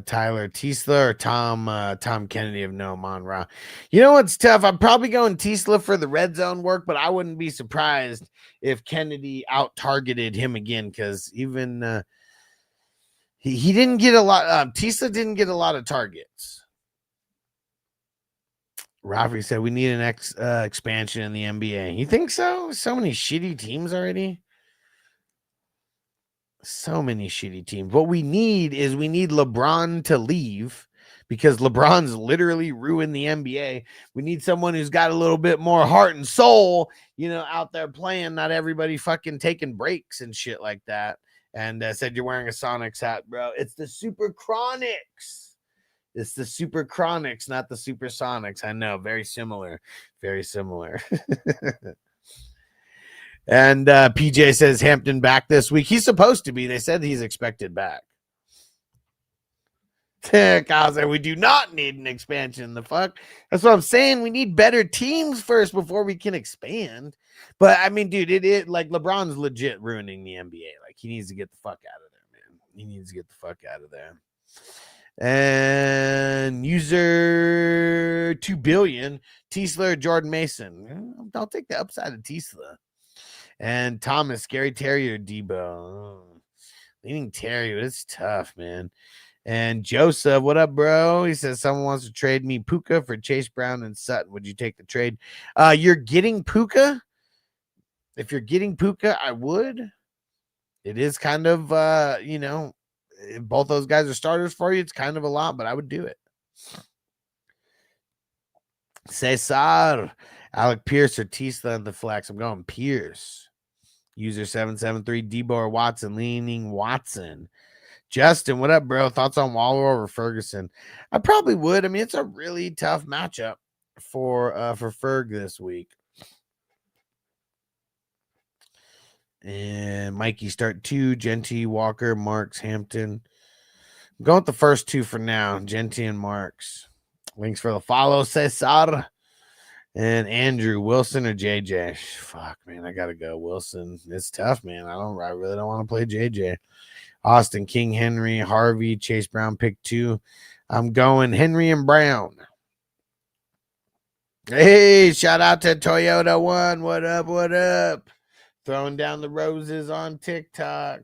Tyler Tiesla or Tom Kennedy of No Monra. You know what's tough? I'm probably going Tiesla for the red zone work, but I wouldn't be surprised if Kennedy out targeted him again, because even he didn't get a lot. Tiesla didn't get a lot of targets. Rafi said we need an expansion in the NBA. You think so? So many shitty teams already. So many shitty teams. What we need is LeBron to leave, because LeBron's literally ruined the NBA. We need someone who's got a little bit more heart and soul, out there playing, not everybody fucking taking breaks and shit like that. And said you're wearing a Sonics hat, bro. It's the Super Chronics. It's the Super Chronics, not the Supersonics. I know, very similar. Very similar. And PJ says Hampton back this week. He's supposed to be. They said he's expected back. Kyle said we do not need an expansion. The fuck? That's what I'm saying. We need better teams first before we can expand. But I mean, dude, it like LeBron's legit ruining the NBA. Like, he needs to get the fuck out of there, man. He needs to get the fuck out of there. And user 2 billion, Tiesler, Jordan Mason. I'll take the upside of Tiesler. And Thomas, Gary Terry or Debo. Leaning Terry, but it's tough, man. And Joseph, what up, bro? He says someone wants to trade me Puka for Chase Brown and Sutton. Would you take the trade? You're getting Puka? If you're getting Puka, I would. It is kind of, if both those guys are starters for you, it's kind of a lot, but I would do it. Cesar, Alec Pierce or Tisla and the flex. I'm going Pierce. User 773, Debo or Watson, leaning Watson. Justin, what up, bro? Thoughts on Waller over Ferguson? I probably would. I mean, it's a really tough matchup for Ferg this week. And Mikey start 2, Genty, Walker, Marks, Hampton. I'm going with the first 2 for now, Genty and Marks. Links for the follow, Cesar. And Andrew, Wilson or JJ? Fuck, man, I gotta go Wilson. It's tough, man. I really don't want to play JJ. Austin, King, Henry, Harvey, Chase Brown, pick 2. I'm going Henry and Brown. Hey, shout out to Toyota One. What up? What up? Throwing down the roses on TikTok.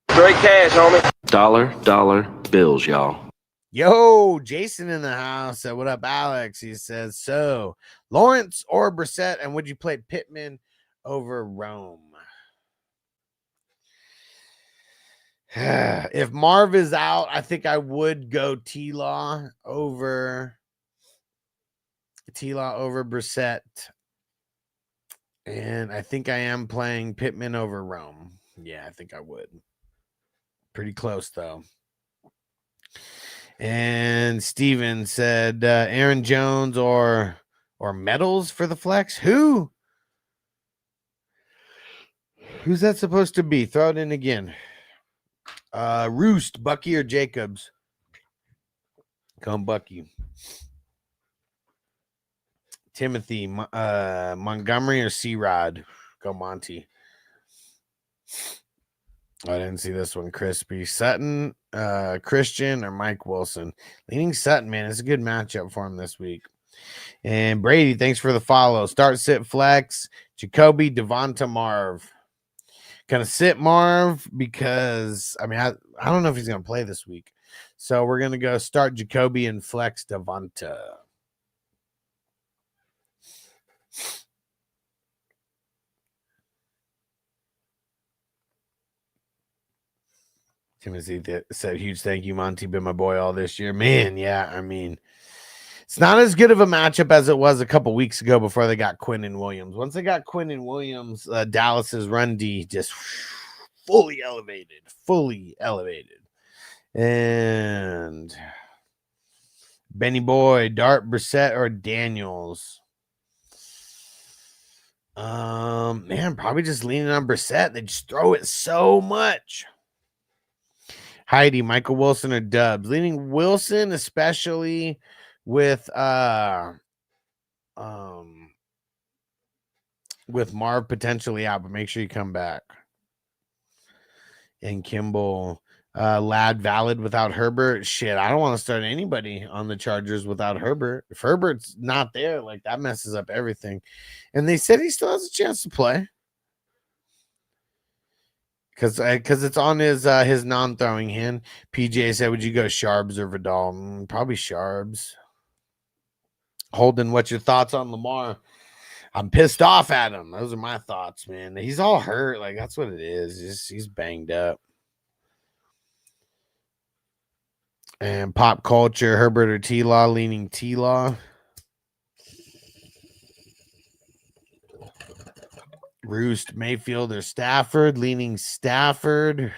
Straight cash, homie. Dollar bills, y'all. Yo, Jason in the house. What up, Alex? He says, so Lawrence or Brissett, and would you play Pittman over Rome? If Marv is out, I think I would go T-Law over Brissett. And I think I am playing Pittman over Rome. Yeah, I think I would. Pretty close, though. And Steven said Aaron Jones or Metals for the flex. Who's that supposed to be? Throw it in again. Roost, Bucky or Jacobs? Come Bucky. Timothy, Montgomery or C-Rod? Go Monty. I didn't see this one. Crispy. Sutton, Christian or Mike Wilson? Leaning Sutton, man. It's a good matchup for him this week. And Brady, thanks for the follow. Start, sit, flex. Jacoby, Devonta, Marv. Gonna sit Marv because, I mean, I don't know if he's going to play this week. So we're going to go start Jacoby and flex Devonta. Timothy said, huge thank you, Monty. Been my boy all this year. Man, yeah, I mean, it's not as good of a matchup as it was a couple weeks ago before they got Quinn and Williams. Once they got Quinn and Williams, Dallas's run D just fully elevated. And Benny Boy, Dart, Brissett, or Daniels? Man, probably just leaning on Brissett. They just throw it so much. Heidi, Michael Wilson or Dubs? Leaning Wilson, especially with Marv potentially out, but make sure you come back. And Kimball, Lad valid without Herbert. Shit, I don't want to start anybody on the Chargers without Herbert. If Herbert's not there, like that messes up everything. And they said he still has a chance to play because it's on his non-throwing hand. PJ said, "Would you go Sharbs or Vidal?" Probably Sharbs. Holden, what's your thoughts on Lamar? I'm pissed off at him. Those are my thoughts, man. He's all hurt. Like, that's what it is. He's banged up. And pop culture, Herbert or T-Law, leaning T-Law. Roost, Mayfield or Stafford, leaning Stafford.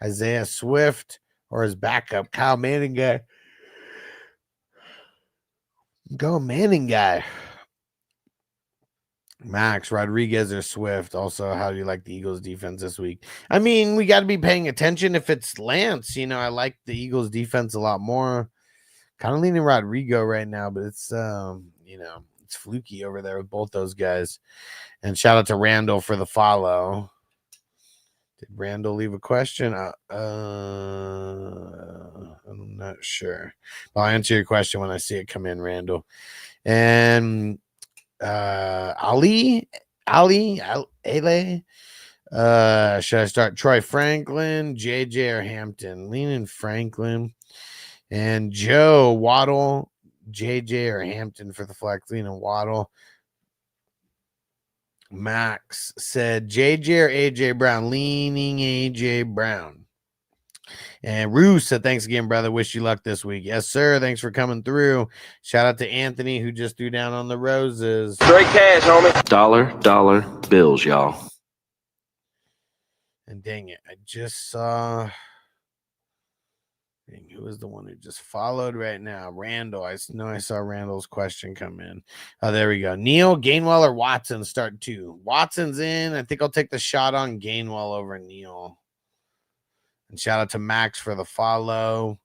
Isaiah Swift or his backup, Kyle Manning guy. Go Manning guy. Max, Rodriguez or Swift. Also, how do you like the Eagles defense this week? I mean, we got to be paying attention if it's Lance. You know, I like the Eagles defense a lot more. Kind of leaning Rodrigo right now, but it's it's fluky over there with both those guys. And shout out to Randall for the follow. Did Randall leave a question? I'm not sure. I'll answer your question when I see it come in, Randall. And Ali, should I start Troy Franklin, JJ, or Hampton? Leaning Franklin. And Joe, Waddle, JJ, or Hampton for the flex. Leaning Waddle. Max said JJ or AJ Brown. Leaning AJ Brown. And Roos said, thanks again, brother. Wish you luck this week. Yes, sir. Thanks for coming through. Shout out to Anthony, who just threw down on the roses. Straight cash, homie. Dollar bills, y'all. And dang it, I just saw. Dang, who is the one who just followed right now? Randall. I know I saw Randall's question come in. Oh, there we go. Neal, Gainwell, or Watson start 2. Watson's in. I think I'll take the shot on Gainwell over Neal. And shout out to Max for the follow.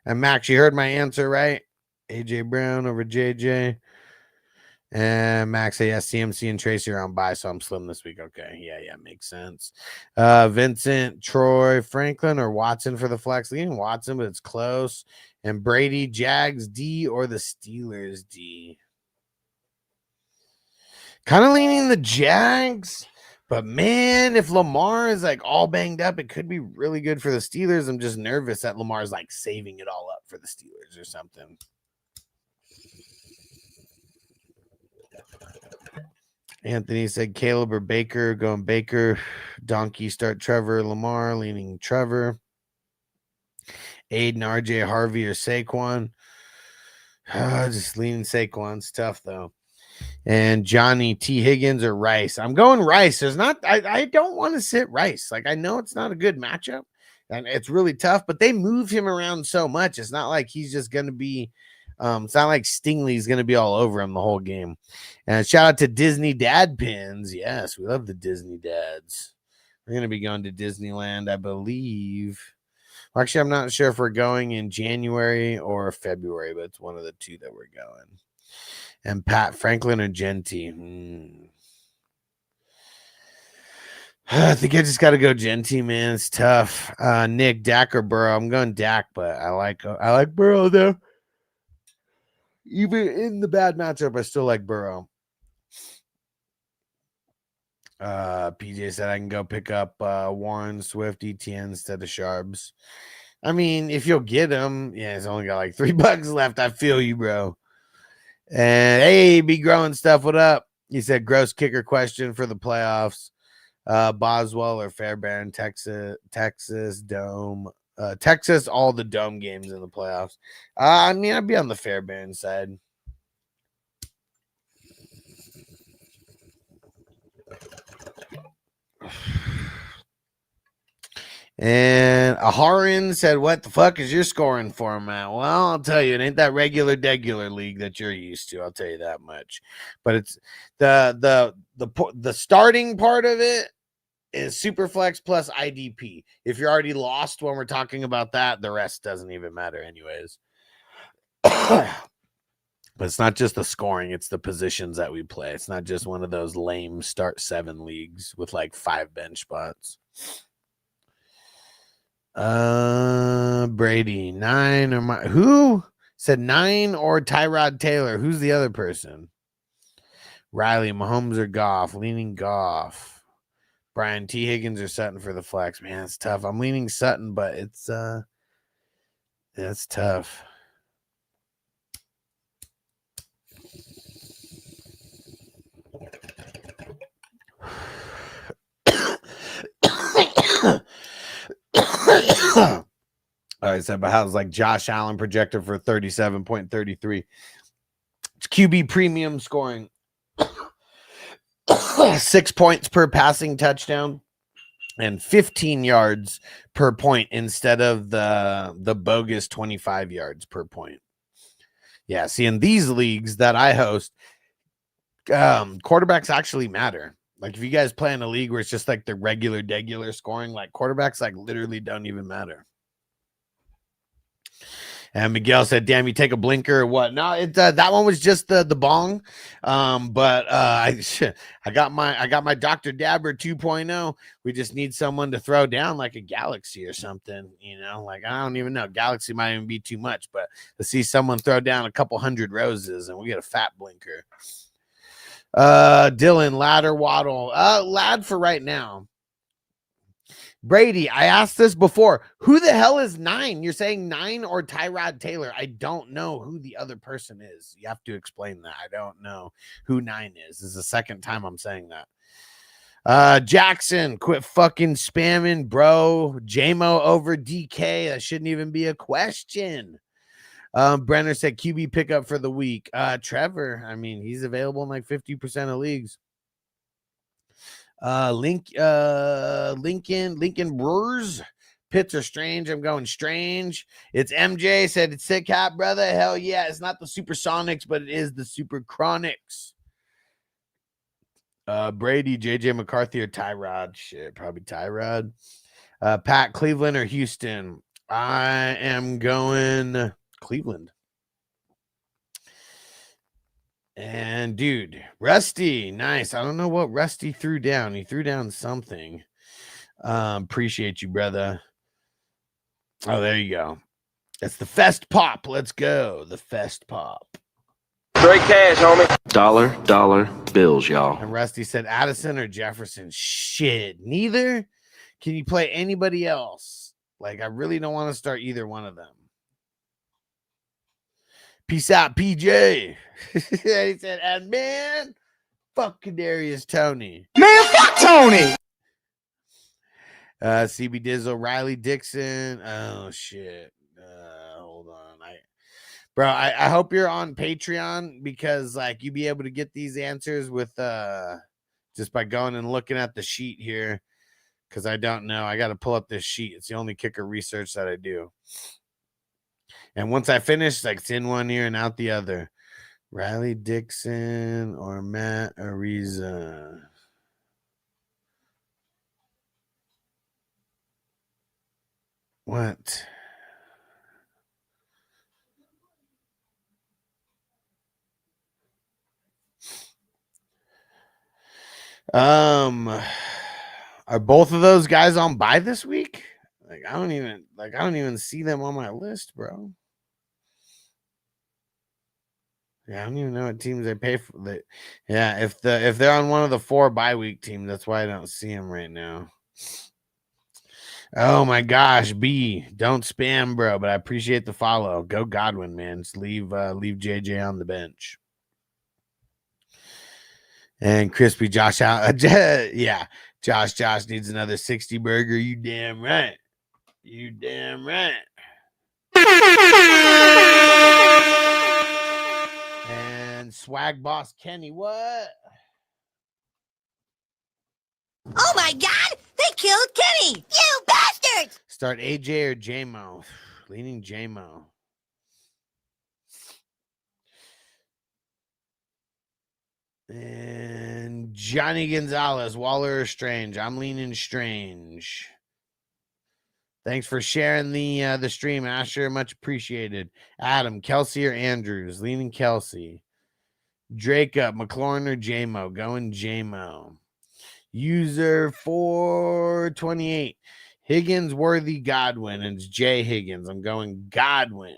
And Max, you heard my answer, right? AJ Brown over JJ. And Max said, yes, CMC and Tracy are on bye, so I'm slim this week. Okay. Yeah, makes sense. Vincent, Troy, Franklin, or Watson for the flex. Leaning Watson, but it's close. And Brady, Jags, D, or the Steelers, D. Kind of leaning the Jags. But, man, if Lamar is, like, all banged up, it could be really good for the Steelers. I'm just nervous that Lamar's, like, saving it all up for the Steelers or something. Anthony said Caleb or Baker. Going Baker. Donkey, start Trevor. Lamar, leaning Trevor. Aiden, RJ, Harvey, or Saquon. Just leaning Saquon's tough, though. And Johnny, T. Higgins or Rice. I'm going Rice. There's not, I don't want to sit Rice. Like, I know it's not a good matchup and it's really tough, but they move him around so much. It's not like he's just going to be, it's not like Stingley's going to be all over him the whole game. And shout out to Disney Dad Pins. Yes, we love the Disney Dads. We're going to be going to Disneyland, I believe. Well, actually, I'm not sure if we're going in January or February, but it's one of the two that we're going. And Pat, Franklin, or Genty? I think I just got to go Genty, man. It's tough. Nick, Dak, or Burrow? I'm going Dak, but I like Burrow though. Even in the bad matchup, I still like Burrow. PJ said I can go pick up Warren, Swift, ETN instead of Sharps. I mean, if you'll get him, yeah, it's only got like $3 left. I feel you, bro. And hey, be growing stuff. What up? He said gross kicker question for the playoffs. Boswell or Fairbairn, Texas Dome, Texas, all the Dome games in the playoffs. I mean, I'd be on the Fairbairn side. And Aharin said, what the fuck is your scoring format? Well, I'll tell you, it ain't that regular league that you're used to. I'll tell you that much. But it's the starting part of it is Superflex plus IDP. If you're already lost when we're talking about that, the rest doesn't even matter anyways. But it's not just the scoring, it's the positions that we play. It's not just one of those lame start 7 leagues with like 5 bench spots. Brady 9 or who said 9 or Tyrod Taylor? Who's the other person? Riley, Mahomes or Goff? Leaning Goff. Brian T. Higgins or Sutton for the flex. Man, it's tough. I'm leaning Sutton, but it's tough. All right, so but how's like Josh Allen projected for 37.33? It's QB premium scoring 6 points per passing touchdown and 15 yards per point instead of the bogus 25 yards per point. Yeah, see, in these leagues that I host, quarterbacks actually matter. Like if you guys play in a league where it's just like the regular scoring, like quarterbacks like literally don't even matter. And Miguel said, damn, you take a blinker or what? No, it that one was just the bong. But I got my Dr. Dabber 2.0. We just need someone to throw down like a Galaxy or something, you know, like I don't even know. Galaxy might even be too much, but to see someone throw down a couple hundred roses and we get a fat blinker. Dylan, Ladder, Waddle, Lad for right now. Brady, I asked this before. Who the hell is 9? You're saying 9 or Tyrod Taylor? I don't know who the other person is. You have to explain that. I don't know who 9 is. This is the second time I'm saying that. Jackson, quit fucking spamming, bro. JMO over DK. That shouldn't even be a question. Brenner said QB pickup for the week. Trevor, I mean, he's available in like 50% of leagues. Lincoln Brewers. Pits are strange. I'm going strange. It's MJ said it's sick hat, brother. Hell yeah. It's not the Supersonics, but it is the Super Chronics. Brady, JJ McCarthy, or Tyrod. Shit, probably Tyrod. Pat, Cleveland or Houston? I am going Cleveland. And dude, Rusty, nice. I don't know what Rusty threw down. He threw down something. Appreciate you, brother. Oh, there you go. That's the Fest Pop. Let's go. The Fest Pop. Straight cash, homie. Dollar bills, y'all. And Rusty said Addison or Jefferson. Shit, neither. Can you play anybody else? Like, I really don't want to start either one of them. Peace out, PJ. He said, and man, fuck Kadarius Toney. Man, fuck Tony. CB Dizzle, Riley Dixon. Oh shit. Hold on. I hope you're on Patreon because like you be able to get these answers with just by going and looking at the sheet here. Cause I don't know. I gotta pull up this sheet. It's the only kicker research that I do. And once I finish, like it's in one ear and out the other. Riley Dixon or Matt Ariza. What? Are both of those guys on bye this week? Like I don't even see them on my list, bro. Yeah, I don't even know what teams they pay for. Yeah, if they're on one of the 4 bye week teams, that's why I don't see them right now. Oh my gosh, B, don't spam, bro. But I appreciate the follow. Go Godwin, man. Just leave JJ on the bench. And crispy Josh out. Yeah, Josh needs another 60 burger. You damn right. You damn right. And swag boss Kenny, what? Oh my God! They killed Kenny! You bastard! Start AJ or JMO. Leaning JMO. And Johnny Gonzalez, Waller or Strange. I'm leaning Strange. Thanks for sharing the stream, Asher. Much appreciated. Adam, Kelsey or Andrews? Leaning Kelsey. Drake up, McLaurin or JMO? Going JMO. User 428. Higgins, Worthy, Godwin. And it's Jay Higgins. I'm going Godwin.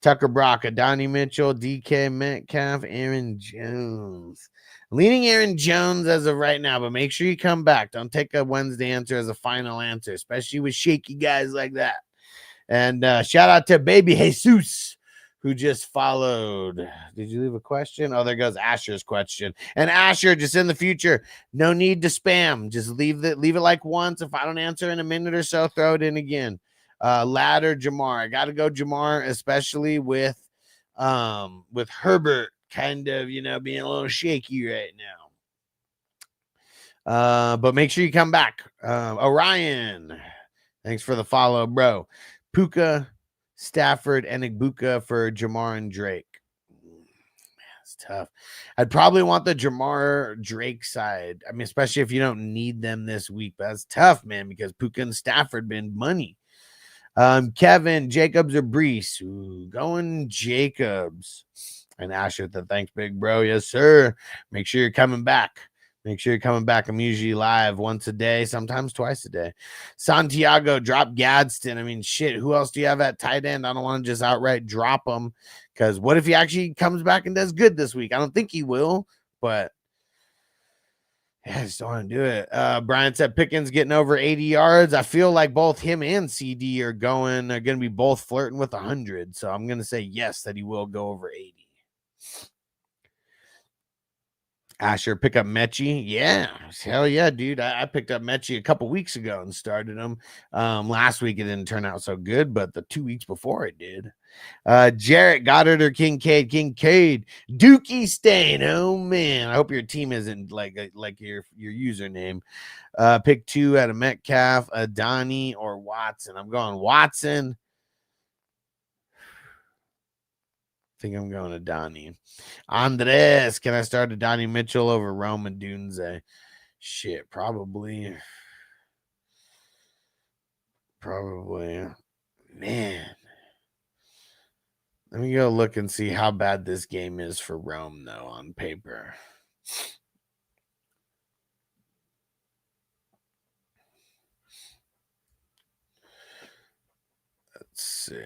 Tucker Brock, Adonai Mitchell, DK Metcalf, Aaron Jones. Leaning Aaron Jones as of right now, but make sure you come back. Don't take a Wednesday answer as a final answer, especially with shaky guys like that. And shout out to Baby Jesus, who just followed. Did you leave a question? Oh, there goes Asher's question. And Asher, just in the future, no need to spam. Just leave it like once. If I don't answer in a minute or so, throw it in again. Ladder Jamar. I gotta go Jamar, especially with Herbert kind of being a little shaky right now. But make sure you come back. Orion, thanks for the follow, bro. Puka, Stafford, and Igbuka for Jamar and Drake. Man, it's tough. I'd probably want the Jamar Drake side. I mean, especially if you don't need them this week. But that's tough, man, because Puka and Stafford been money. Kevin, Jacobs or Brees? Ooh, going Jacobs. And Asher, thanks, big bro. Yes, sir. Make sure you're coming back. I'm usually live once a day, sometimes twice a day. Santiago, drop Gadsden. I mean, shit, who else do you have at tight end? I don't want to just outright drop him, because what if he actually comes back and does good this week? I don't think he will, but yeah, I just don't want to do it. Brian said Pickens getting over 80 yards. I feel like both him and CD are going to be both flirting with 100. So I'm going to say yes, that he will go over 80. Asher, pick up Mechie. Yeah, hell yeah, dude. I picked up Mechie a couple weeks ago and started him. Last week it didn't turn out so good, but the 2 weeks before it did. Jarrett, Goddard or Kincaid? Dookie Stain. Oh man, I hope your team isn't like your username. Pick 2 out of Metcalf, Adani or Watson. I'm going Watson. I think I'm going to Donnie. Andres, can I start Adonai Mitchell over Rome and Dunze? Shit, probably. Man. Let me go look and see how bad this game is for Rome, though, on paper. Let's see.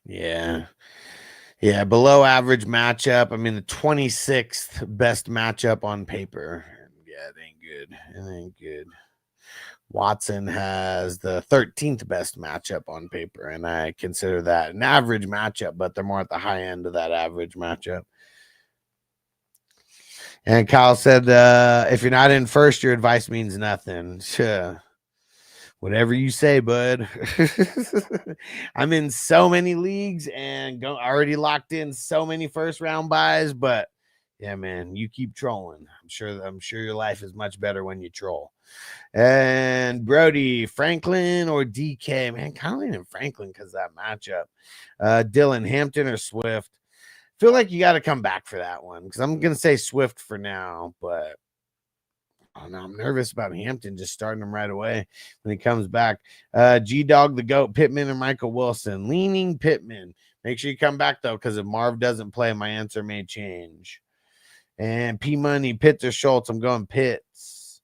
Yeah, below average matchup. I mean, the 26th best matchup on paper. Yeah, it ain't good. Watson has the 13th best matchup on paper, and I consider that an average matchup, but they're more at the high end of that average matchup. And Kyle said, if you're not in first, your advice means nothing. Whatever you say, bud. I'm in so many leagues and already locked in so many first round buys, but yeah, man, you keep trolling. I'm sure your life is much better when you troll. And Brody, Franklin or DK? Man, kind of leaning Franklin because that matchup. Dylan, Hampton or Swift? Feel like you got to come back for that one, because I'm gonna say Swift for now, but oh no, I'm nervous about Hampton just starting him right away when he comes back. G-Dog, the GOAT, Pittman or Michael Wilson? Leaning Pittman. Make sure you come back, though, because if Marv doesn't play, my answer may change. And P-Money, Pitts or Schultz? I'm going Pitts.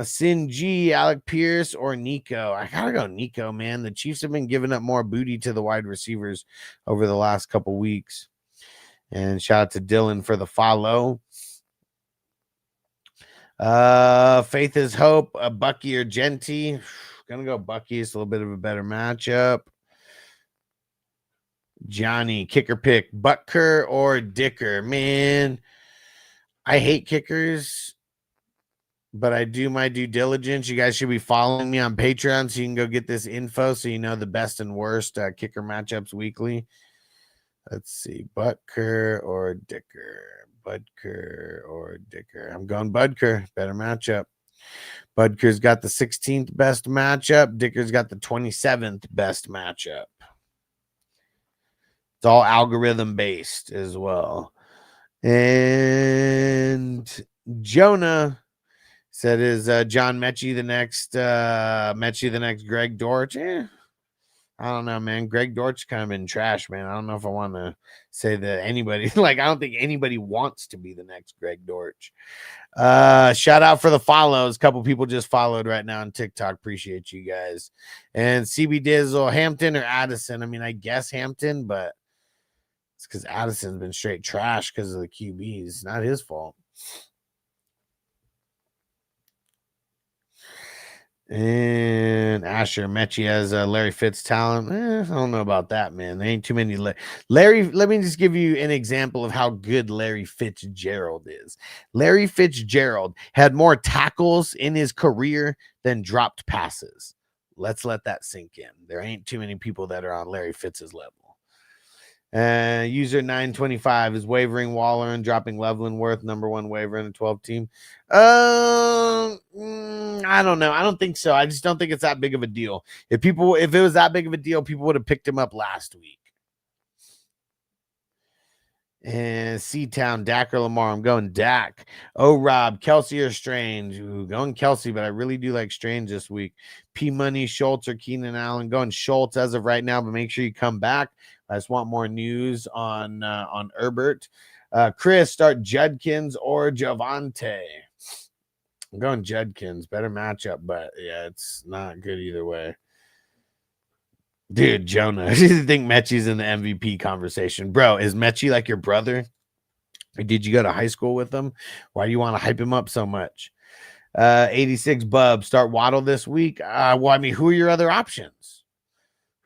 Sin G, Alec Pierce or Nico? I got to go Nico, man. The Chiefs have been giving up more booty to the wide receivers over the last couple weeks. And shout out to Dylan for the follow. Faith is Hope, Bucky or Genty? Gonna go Bucky. It's a little bit of a better matchup. Johnny, kicker pick, Butker or Dicker? Man, I hate kickers, but I do my due diligence. You guys should be following me on Patreon so you can go get this info so you know the best and worst kicker matchups weekly. Let's see. Butker or Dicker? Butker or Dicker? I'm going Butker. Better matchup. Butker's got the 16th best matchup. Dicker's got the 27th best matchup. It's all algorithm based as well. And Jonah said, "Is John Mechie the next Greg Dortch?" I don't know, man. Greg Dortch kind of been trash, man. I don't know if I want to say that anybody like. I don't think anybody wants to be the next Greg Dortch. Shout out for the follows. A couple people just followed right now on TikTok. Appreciate you guys. And CB Dizzle, Hampton or Addison? I mean, I guess Hampton, but it's because Addison's been straight trash because of the QBs. Not his fault. And Asher Mechie has Larry Fitz talent. I don't know about that, man. There ain't too many. Larry, let me just give you an example of how good Larry Fitzgerald is. Larry Fitzgerald had more tackles in his career than dropped passes. Let's let that sink in. There ain't too many people that are on Larry Fitz's level. User 925 is wavering Waller and dropping Leavenworth, number one waiver in a 12 team. I don't know. I don't think so. I just don't think it's that big of a deal. If it was that big of a deal, people would have picked him up last week. And C-Town, Dak or Lamar. I'm going Dak. Oh, Rob, Kelsey or Strange? Ooh, going Kelsey, but I really do like Strange this week. P-Money, Schultz or Keenan Allen? Going Schultz as of right now, but make sure you come back. I just want more news on Herbert. Chris, start Judkins or Javante? I'm going Judkins. Better matchup, but yeah, it's not good either way. Dude, Jonah, do you think Mechie's in the MVP conversation? Bro, is Mechie like your brother? Or did you go to high school with him? Why do you want to hype him up so much? 86 Bub, start Waddle this week. Well, I mean, who are your other options?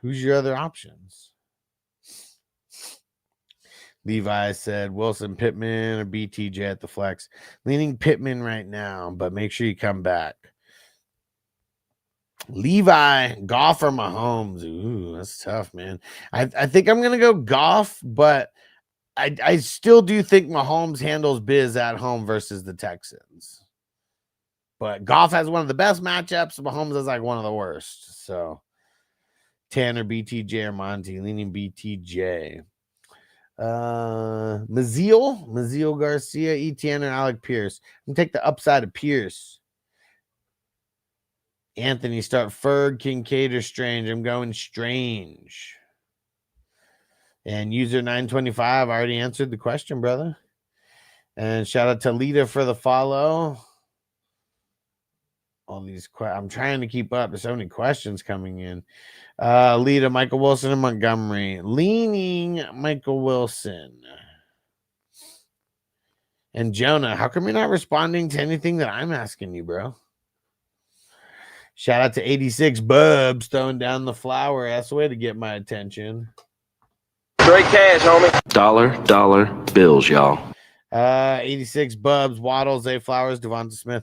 Who's your other options? Levi said Wilson, Pittman, or BTJ at the flex. Leaning Pittman right now, but make sure you come back. Levi, Goff or Mahomes? Ooh, that's tough, man. I think I'm going to go Goff, but I still do think Mahomes handles biz at home versus the Texans. But Goff has one of the best matchups. Mahomes is like one of the worst. So Tanner, BTJ, or Monty? Leaning BTJ. Maziel Garcia, Etienne, or Alec Pierce. I'm gonna take the upside of Pierce. Anthony, start Ferg, Kincaid, or Strange? I'm going Strange. And user 925 already answered the question, brother. And shout out to Lita for the follow. All these I'm trying to keep up. There's so many questions coming in. Lita, Michael Wilson, and Montgomery. Leaning Michael Wilson. And Jonah, how come you're not responding to anything that I'm asking you, bro? Shout out to 86 Bubs throwing down the flower. That's the way to get my attention. Straight cash, homie. Dollar bills, y'all. 86 Bubs, Waddle, Zay Flowers, Devonta Smith.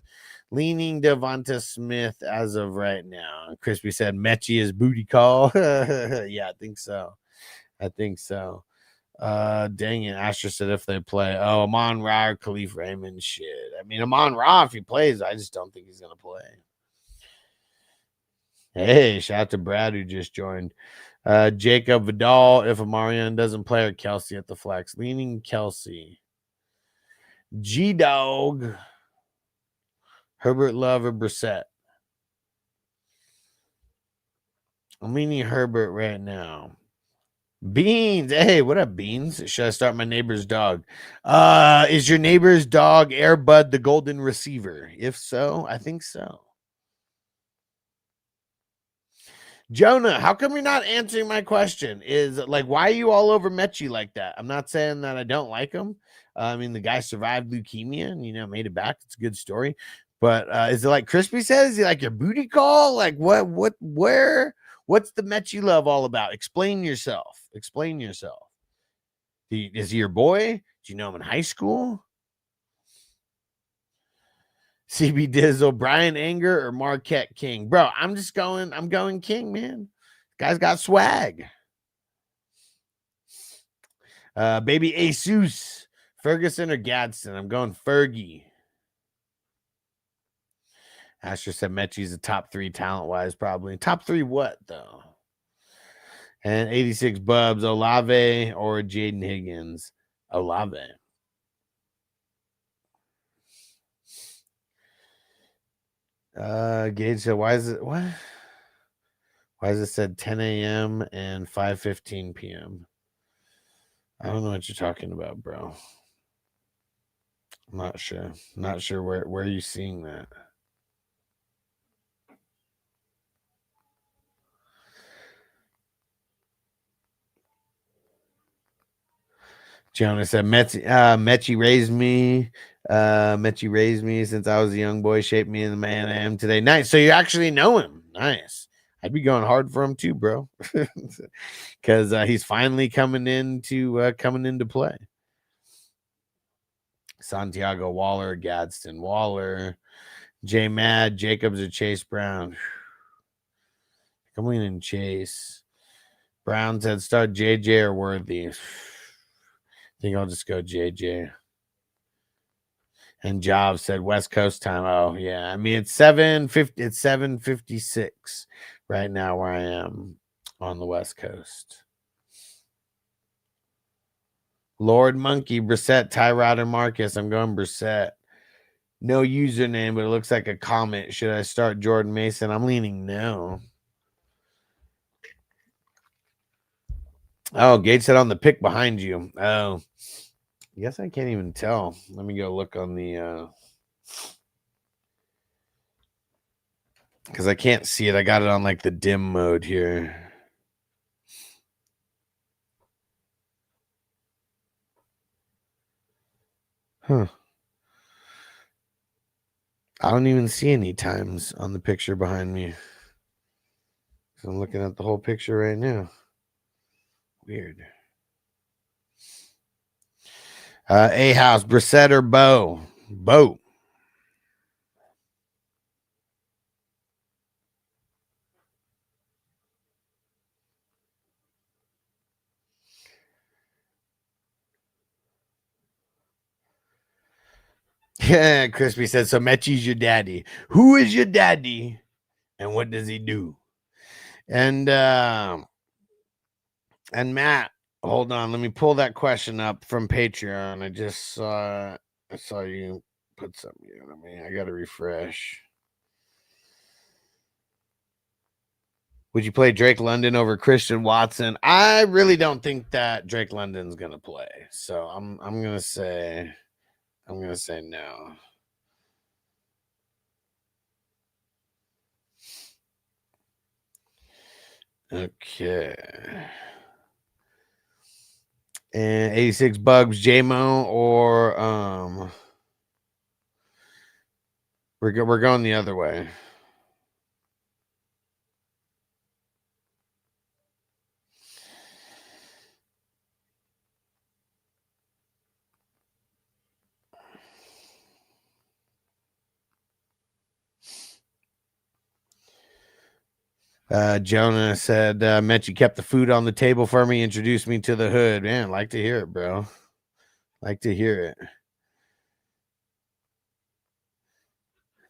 Leaning Devonta Smith as of right now. Crispy said Mechie is booty call. Yeah, I think so. Dang it. Asher said if they play. Oh, Amon Ra or Khalif Raymond. Shit. I mean, Amon Ra, if he plays, I just don't think he's going to play. Hey, shout out to Brad who just joined. Jacob Vidal, if Amarian doesn't play, or Kelsey at the flex. Leaning Kelsey. G-Dog. Herbert Love or Brissett? I'm leaning Herbert right now. Beans. Hey, what up, Beans? Should I start my neighbor's dog? Is your neighbor's dog Airbud the golden receiver? If so, I think so. Jonah, how come you're not answering my question? Is like, why are you all over Mechie like that? I'm not saying that I don't like him. I mean, the guy survived leukemia and, made it back. It's a good story. But is it like Crispy says? Is he like your booty call? Like what's the Mechie love all about? Explain yourself. Is he your boy? Did you know him in high school? CB Dizzle, Brian Anger or Marquette King? Bro, I'm going King, man. Guy's got swag. Baby Asus. Ferguson or Gadsden? I'm going Fergie. Asher said Mechie's a top 3 talent-wise, probably. Top 3 what, though? And 86 Bubs, Olave or Jaden Higgins? Olave. Gage said, why is it what? Why is it said 10 a.m. and 5:15 p.m.? I don't know what you're talking about, bro. I'm not sure. Not sure where are you seeing that. Jonah said, Mechie raised me. Mechie raised me since I was a young boy, shaped me in the man I am today. Nice. So you actually know him. Nice. I'd be going hard for him too, bro. Because he's finally coming into play. Santiago Waller, Gadsden Waller, J Mad, Jacobs or Chase Brown. I'm leaning Chase. Brown said start JJ or Worthy. I think I'll just go JJ. And Job said West Coast time. Oh, yeah. I mean, it's 7:50. It's 7:56 right now where I am on the West Coast. Lord Monkey, Brissett, Tyrod, or Marcus. I'm going Brissett. No username, but it looks like a comment. Should I start Jordan Mason? I'm leaning no. Oh, Gates said on the pick behind you. Oh, I guess I can't even tell. Let me go look on the because I can't see it. I got it on like the dim mode here. Huh. I don't even see any times on the picture behind me. So I'm looking at the whole picture right now. Weird. A House, Brissett or Bo? Bo. Yeah, Crispy said, so Mechie's your daddy. Who is your daddy? And what does he do? And Matt, hold on. Let me pull that question up from Patreon. I saw you put something here. I got to refresh. Would you play Drake London over Christian Watson? I really don't think that Drake London's going to play. So I'm going to say no. Okay. And 86 Bugs, JMO, or we're going the other way. Jonah said, Mechie kept the food on the table for me, introduced me to the hood. Man, like to hear it, bro. Like to hear it.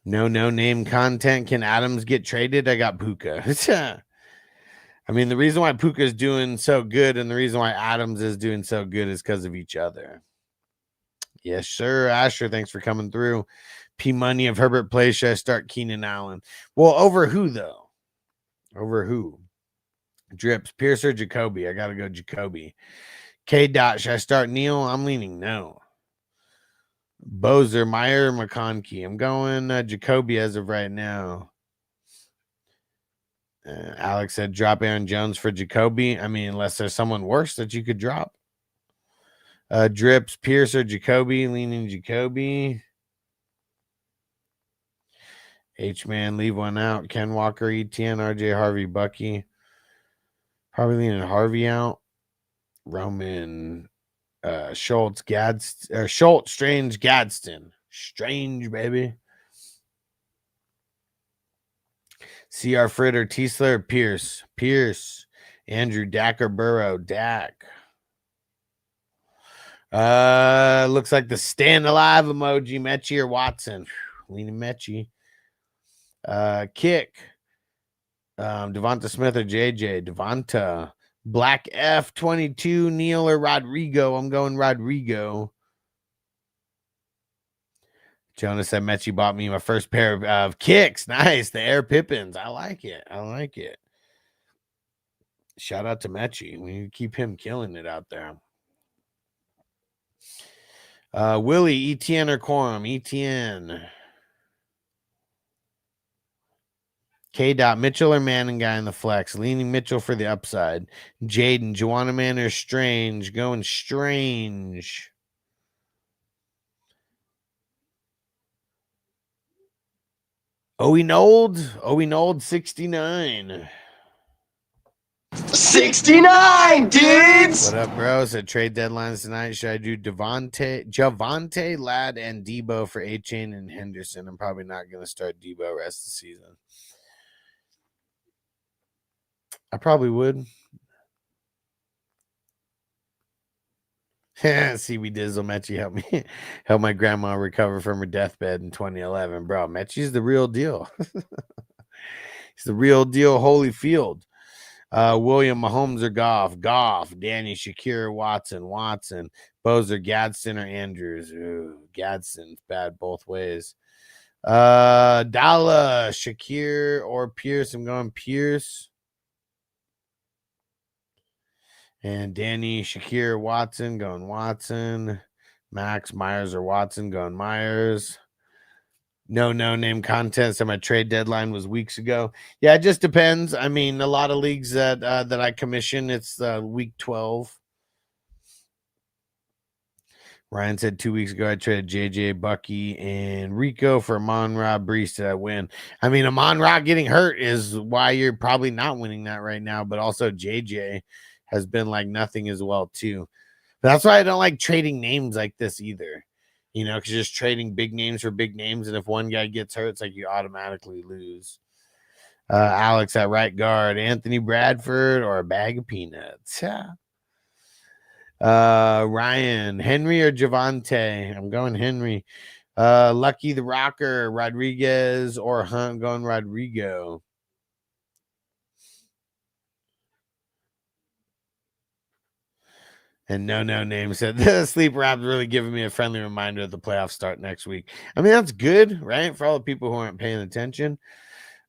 No name content. Can Adams get traded? I got Puka. I mean, the reason why Puka is doing so good and the reason why Adams is doing so good is because of each other. Yes, sir. Asher, thanks for coming through. P Money of Herbert plays. Should I start Keenan Allen? Well, over who, though? Over who? Drips, Pierce or Jacoby? I got to go Jacoby. K. Dot, should I start Neal? I'm leaning no. Bozer, Meyer, McConkey. I'm going Jacoby as of right now. Alex said drop Aaron Jones for Jacoby. I mean, unless there's someone worse that you could drop. Drips, Pierce or Jacoby, leaning Jacoby. H-Man, leave one out. Ken Walker, ETN, RJ Harvey, Bucky. Probably leaning Harvey out. Roman, Schultz, Schultz, Strange, Gadsden. Strange, baby. CR Fritter, Tiesler, Pierce. Andrew, Dak or Burrow? Dak. Looks like the stand alive emoji. Mechie or Watson? Leaning Mechie. Kick. Devonta Smith or JJ? Devonta. Black F22, Neil or Rodrigo? I'm going Rodrigo. Jonas said Mechie bought me my first pair of kicks. Nice. The Air Pippins. I like it. I like it. Shout out to Mechie. We need to keep him killing it out there. Willie, ETN or Quorum? ETN. K. Dot, Mitchell or Manning guy in the flex? Leaning Mitchell for the upside. Jaden, Juwanna Man or Strange? Going Strange. Owe Nold 69. 69, dudes! What up, bro? So trade deadlines tonight. Should I do Javante, Ladd, and Debo for A-Chain and Henderson? I'm probably not going to start Debo rest of the season. I probably would. CB Dizzle, Mechie help my grandma recover from her deathbed in 2011. Bro, Mechie's the real deal. He's the real deal, Holyfield. William, Mahomes or Goff? Goff. Danny, Shakir, Watson, Bozer, Gadsden or Andrews? Ooh, Gadsden's bad both ways. Dalla, Shakir or Pierce? I'm going Pierce. And Danny, Shakir, Watson, going Watson. Max, Myers or Watson, going Myers. No name contest. And my trade deadline was weeks ago. Yeah, it just depends. I mean, a lot of leagues that I commission, it's week 12. Ryan said 2 weeks ago I traded JJ, Bucky, and Rico for Amon-Ra. Brees. Did I win? I mean, Amon-Ra getting hurt is why you're probably not winning that right now. But also JJ has been like nothing as well too. But that's why I don't like trading names like this either. You know, because you're just trading big names for big names. And if one guy gets hurt, it's like you automatically lose. Alex at right guard. Anthony Bradford or a bag of peanuts. Ryan, Henry or Javante? I'm going Henry. Lucky the Rocker, Rodriguez or Hunt? Going Rodrigo. And no name said the sleeper app's really giving me a friendly reminder of the playoffs start next week. I mean, that's good, right? For all the people who aren't paying attention.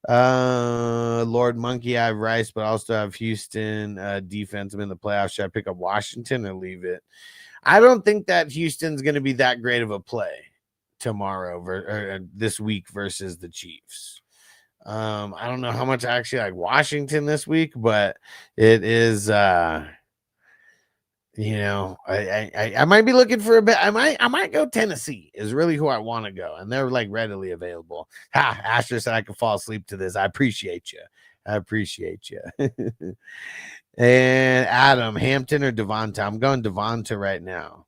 Lord Monkey, I have Rice, but I also have Houston defense. I'm in the playoffs. Should I pick up Washington or leave it? I don't think that Houston's going to be that great of a play tomorrow or this week versus the Chiefs. I don't know how much I actually like Washington this week, but it is you know, I might be looking for a bit. I might go Tennessee is really who I want to go, and they're like readily available. Asher said I could fall asleep to this. I appreciate you. And Adam, Hampton or Devonta? I'm going Devonta right now.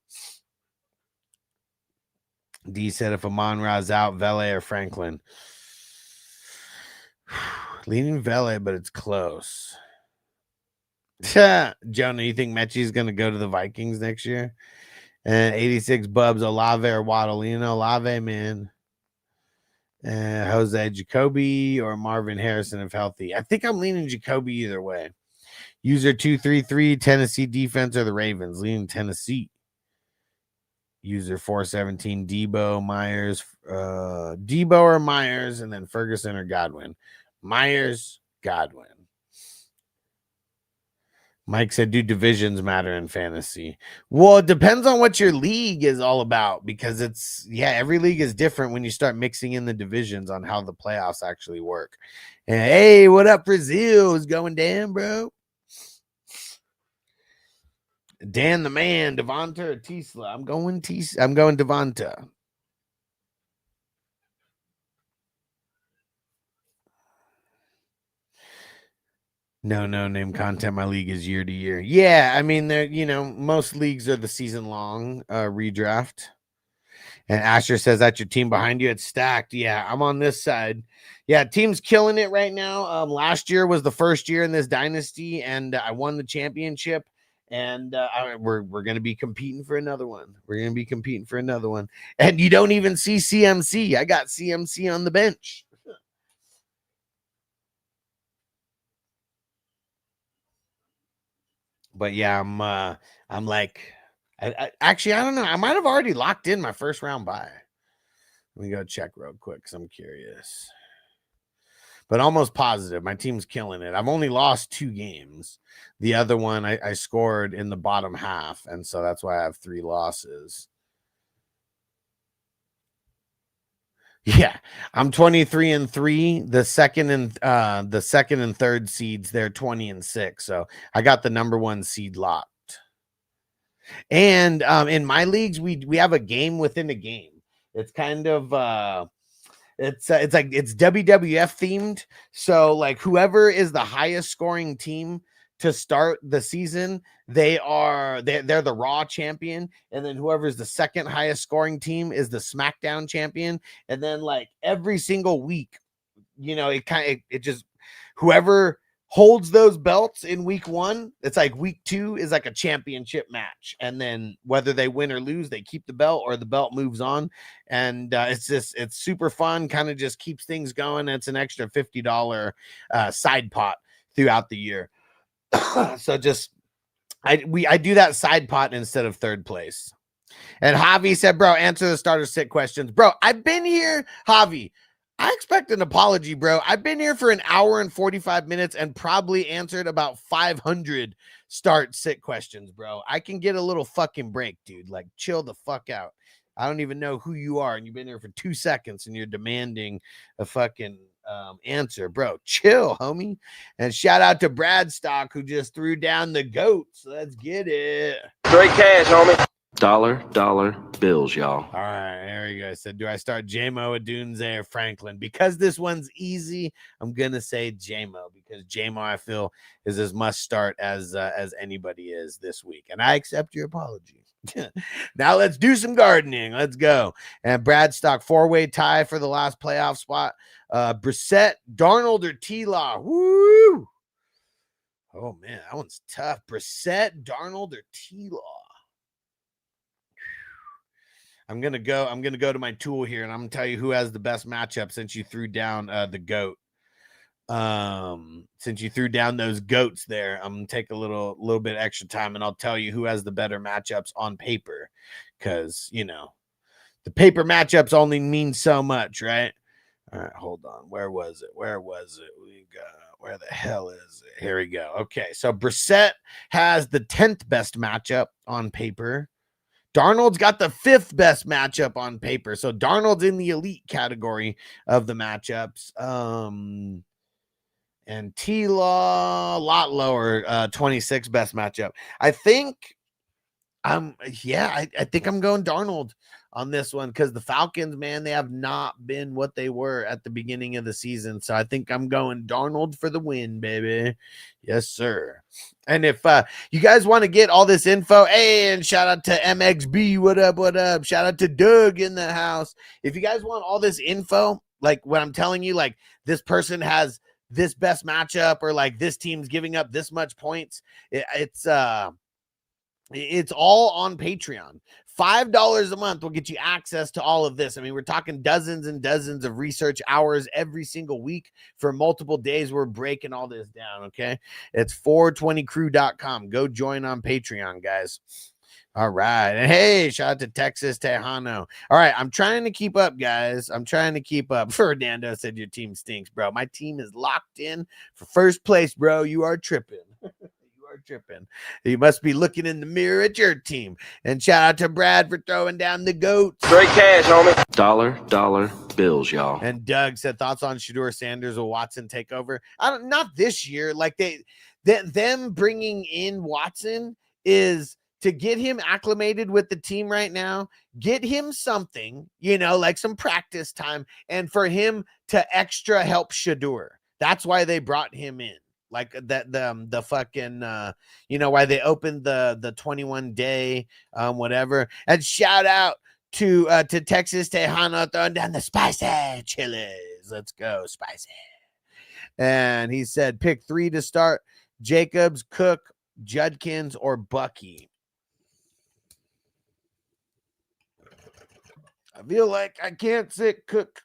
D said if Amon-Ra's out, Vele or Franklin. Leaning Vele, but it's close. Jonah, you think Mechie's going to go to the Vikings next year? And 86 Bubs, Olave or Waddle? You know, Olave, man. Jose, Jacoby or Marvin Harrison if healthy? I think I'm leaning Jacoby either way. User 233, Tennessee defense or the Ravens? Leaning Tennessee. User 417, Debo, Myers. Debo or Myers, and then Ferguson or Godwin? Myers, Godwin. Mike said, do divisions matter in fantasy? Well, it depends on what your league is all about because every league is different when you start mixing in the divisions on how the playoffs actually work. And hey, what up, Brazil? Is going down, bro? Dan the man, Devonta or Tisla? I'm going Devonta. No name content. My league is year to year. Yeah, I mean, most leagues are the season long redraft. And Asher says that's your team behind you. It's stacked. Yeah, I'm on this side. Yeah, team's killing it right now. Last year was the first year in this dynasty, and I won the championship. And we're going to be competing for another one. We're going to be competing for another one. And you don't even see CMC. I got CMC on the bench. But yeah, I'm like, actually, I don't know. I might have already locked in my first round buy. Let me go check real quick because I'm curious. But almost positive. My team's killing it. I've only lost 2 games. The other one I scored in the bottom half, and so that's why I have 3 losses. Yeah, I'm 23-3. The second and third seeds, they're 20-6. So I got the number 1 seed locked. And in my leagues, we have a game within a game. It's kind of it's like it's WWF themed. So like whoever is the highest scoring team to start the season, they're the Raw champion, and then whoever's the second highest scoring team is the SmackDown champion. And then like every single week, it just whoever holds those belts in week 1, it's like week 2 is like a championship match, and then whether they win or lose, they keep the belt or the belt moves on. And it's super fun, kind of just keeps things going. It's an extra $50 side pot throughout the year. So just I do that side pot instead of third place. And Javi said, bro, answer the starter sit questions. Bro, I've been here, Javi. I expect an apology, bro. I've been here for an hour and 45 minutes and probably answered about 500 start sit questions, bro. I can get a little fucking break, dude. Like, chill the fuck out. I don't even know who you are, and you've been here for 2 seconds, and you're demanding a fucking answer, bro. Chill, homie. And shout out to Brad Stock, who just threw down the goats. Let's get it. Straight cash, homie. Dollar bills, y'all. All right, there you go. Said, do I start JMO, Adunze, or Franklin? Because this one's easy, I'm gonna say JMO, because JMO I feel is as must start as anybody is this week, and I accept your apology. Now let's do some gardening. Let's go. And Brad Stock 4-way tie for the last playoff spot. Brissett, Darnold, or T-Law. Woo! Oh man, that one's tough. Brissett, Darnold, or T-Law. I'm gonna go to my tool here, and I'm gonna tell you who has the best matchup since you threw down the goat. Since you threw down those goats there, I'm gonna take a little bit extra time, and I'll tell you who has the better matchups on paper, because the paper matchups only mean so much, right? All right, hold on. Where was it? We got, where the hell is it? Here we go. Okay, so Brissett has the 10th best matchup on paper. Darnold's got the 5th best matchup on paper. So Darnold's in the elite category of the matchups. And T-Law, a lot lower, 26th best matchup. I think I think I'm going Darnold on this one, because the Falcons, man, they have not been what they were at the beginning of the season. So I think I'm going Darnold for the win, baby. Yes, sir. And if you guys want to get all this info, hey, and shout out to MXB, what up? Shout out to Doug in the house. If you guys want all this info, like what I'm telling you, like this person has this best matchup, or like this team's giving up this much points, it's all on Patreon. $5 a month will get you access to all of this. I mean, we're talking dozens and dozens of research hours every single week for multiple days. We're breaking all this down, okay? It's 420crew.com. Go join on Patreon, guys. All right. And hey, shout out to Texas Tejano. All right. I'm trying to keep up, guys. I'm trying to keep up. Fernando said your team stinks, bro. My team is locked in for first place, bro. You are tripping. Tripping. You must be looking in the mirror at your team. And shout out to Brad for throwing down the goats. Straight cash, homie. Dollar bills, y'all. And Doug said thoughts on Shedeur Sanders or Watson take over. Not this year. Like them bringing in Watson is to get him acclimated with the team right now, get him something, like some practice time, and for him to extra help Shedeur. That's why they brought him in. Like that, the fucking, why they opened the 21-day, whatever. And shout out to Texas Tejano throwing down the spicy chilies. Let's go, spicy. And he said, pick 3 to start: Jacobs, Cook, Judkins, or Bucky? I feel like I can't sit Cook.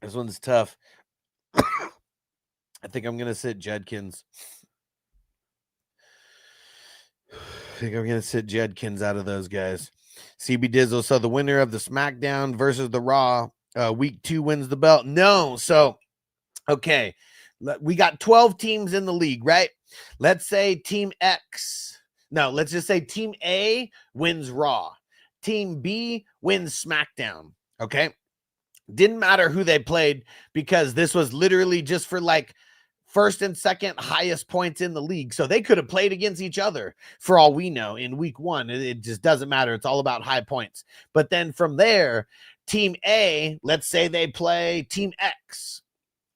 This one's tough. I think I'm going to sit Judkins. I think I'm going to sit Judkins out of those guys. CB Dizzle. So the winner of the SmackDown versus the Raw week 2 wins the belt. No. So, okay. We got 12 teams in the league, right? Let's say Team X. No, let's just say Team A wins Raw. Team B wins SmackDown. Okay. Didn't matter who they played because this was literally just for like first and second highest points in the league. So they could have played against each other for all we know in week 1. It just doesn't matter. It's all about high points. But then from there, Team A, let's say they play Team X.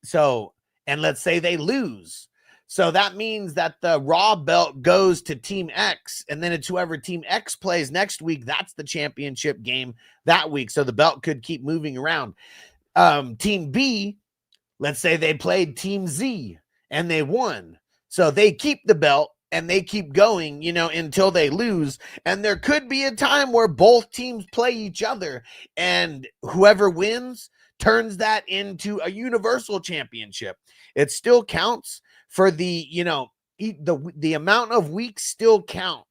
So, and let's say they lose. So that means that the Raw belt goes to Team X, and then it's whoever Team X plays next week. That's the championship game that week. So the belt could keep moving around. Team B, let's say they played Team Z and they won. So they keep the belt and they keep going, until they lose. And there could be a time where both teams play each other, and whoever wins turns that into a universal championship. It still counts for the amount of weeks still count.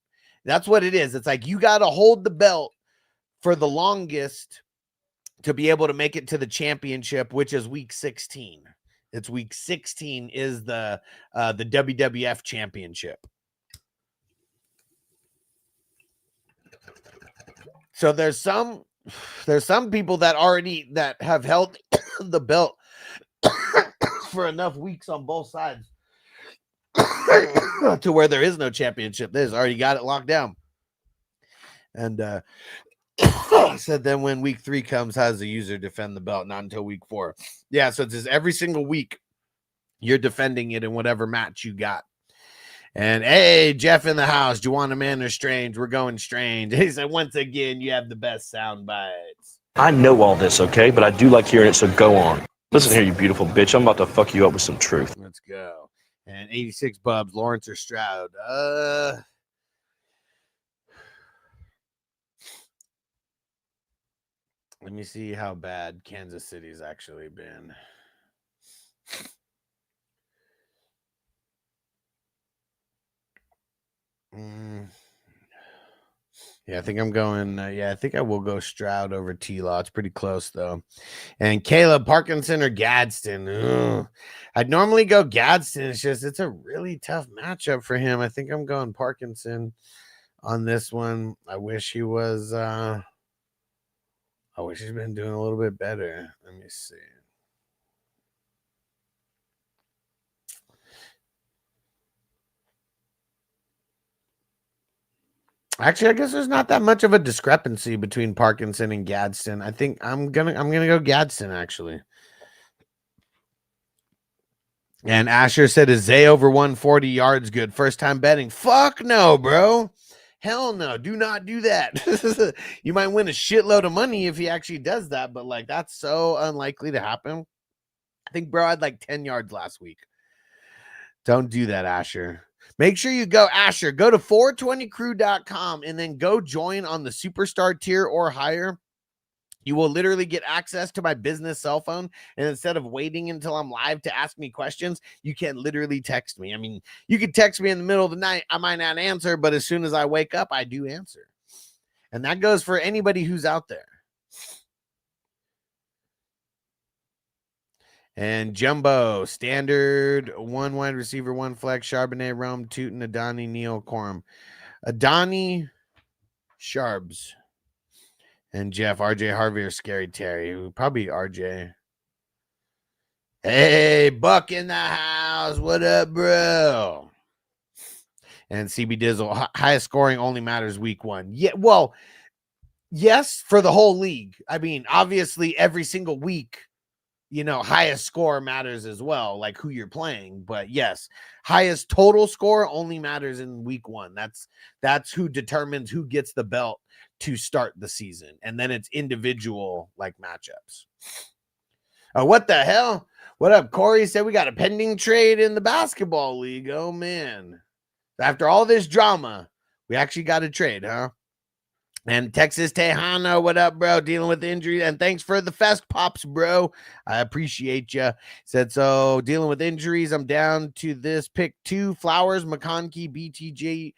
That's what it is. It's like you got to hold the belt for the longest to be able to make it to the championship, which is week 16. It's week 16 is the WWF championship. So there's some people that have held the belt for enough weeks on both sides to where there is no championship. There's already got it locked down. And said then when week 3 comes, how does the user defend the belt? Not until week 4. Yeah, so it's just every single week you're defending it in whatever match you got. And hey, Jeff in the house, do you want a man or strange? We're going strange. He said, once again, you have the best sound bites. I know all this, okay? But I do like hearing it, so go on. Listen here, you beautiful bitch. I'm about to fuck you up with some truth. Let's go. And 86 Bubs, Lawrence or Stroud? Let me see how bad Kansas City's actually been. Yeah, I think I'm going. I think I will go Stroud over T-Law. It's pretty close, though. And Caleb, Parkinson or Gadsden? Ugh. I'd normally go Gadsden. It's a really tough matchup for him. I think I'm going Parkinson on this one. I wish he was. I wish he's been doing a little bit better. Let me see. Actually, I guess there's not that much of a discrepancy between Parkinson and Gadsden. I think I'm gonna go Gadsden actually. And Asher said, "Is Zay over 140 yards good? First time betting? Fuck no, bro. Hell no. Do not do that. You might win a shitload of money if he actually does that, but like that's so unlikely to happen. I think bro had like 10 yards last week. Don't do that, Asher." Make sure you go, Asher, go to 420crew.com and then go join on the superstar tier or higher. You will literally get access to my business cell phone. And instead of waiting until I'm live to ask me questions, you can literally text me. I mean, you could text me in the middle of the night. I might not answer, but as soon as I wake up, I do answer. And that goes for anybody who's out there. And Jumbo, standard, 1 wide receiver, 1 flex, Charbonnet, Rome, Tootin, Adani, Neal, Corum. Adani, Sharbs. And Jeff, RJ Harvey or Scary Terry? Probably RJ. Hey, Buck in the house. What up, bro? And CB Dizzle, highest scoring only matters week 1. Yeah, well, yes, for the whole league. I mean, obviously, every single week, highest score matters as well, like who you're playing. But yes, highest total score only matters in week 1. That's who determines who gets the belt to start the season, and then it's individual like matchups. Oh, what the hell? What up, Corey? Said we got a pending trade in the basketball league. Oh man, after all this drama, we actually got a trade, huh? And Texas Tejano, what up, bro? Dealing with injury. And thanks for the fest pops, bro. I appreciate you. Said, so dealing with injuries. I'm down to this pick 2. Flowers, McConkey, BTJ,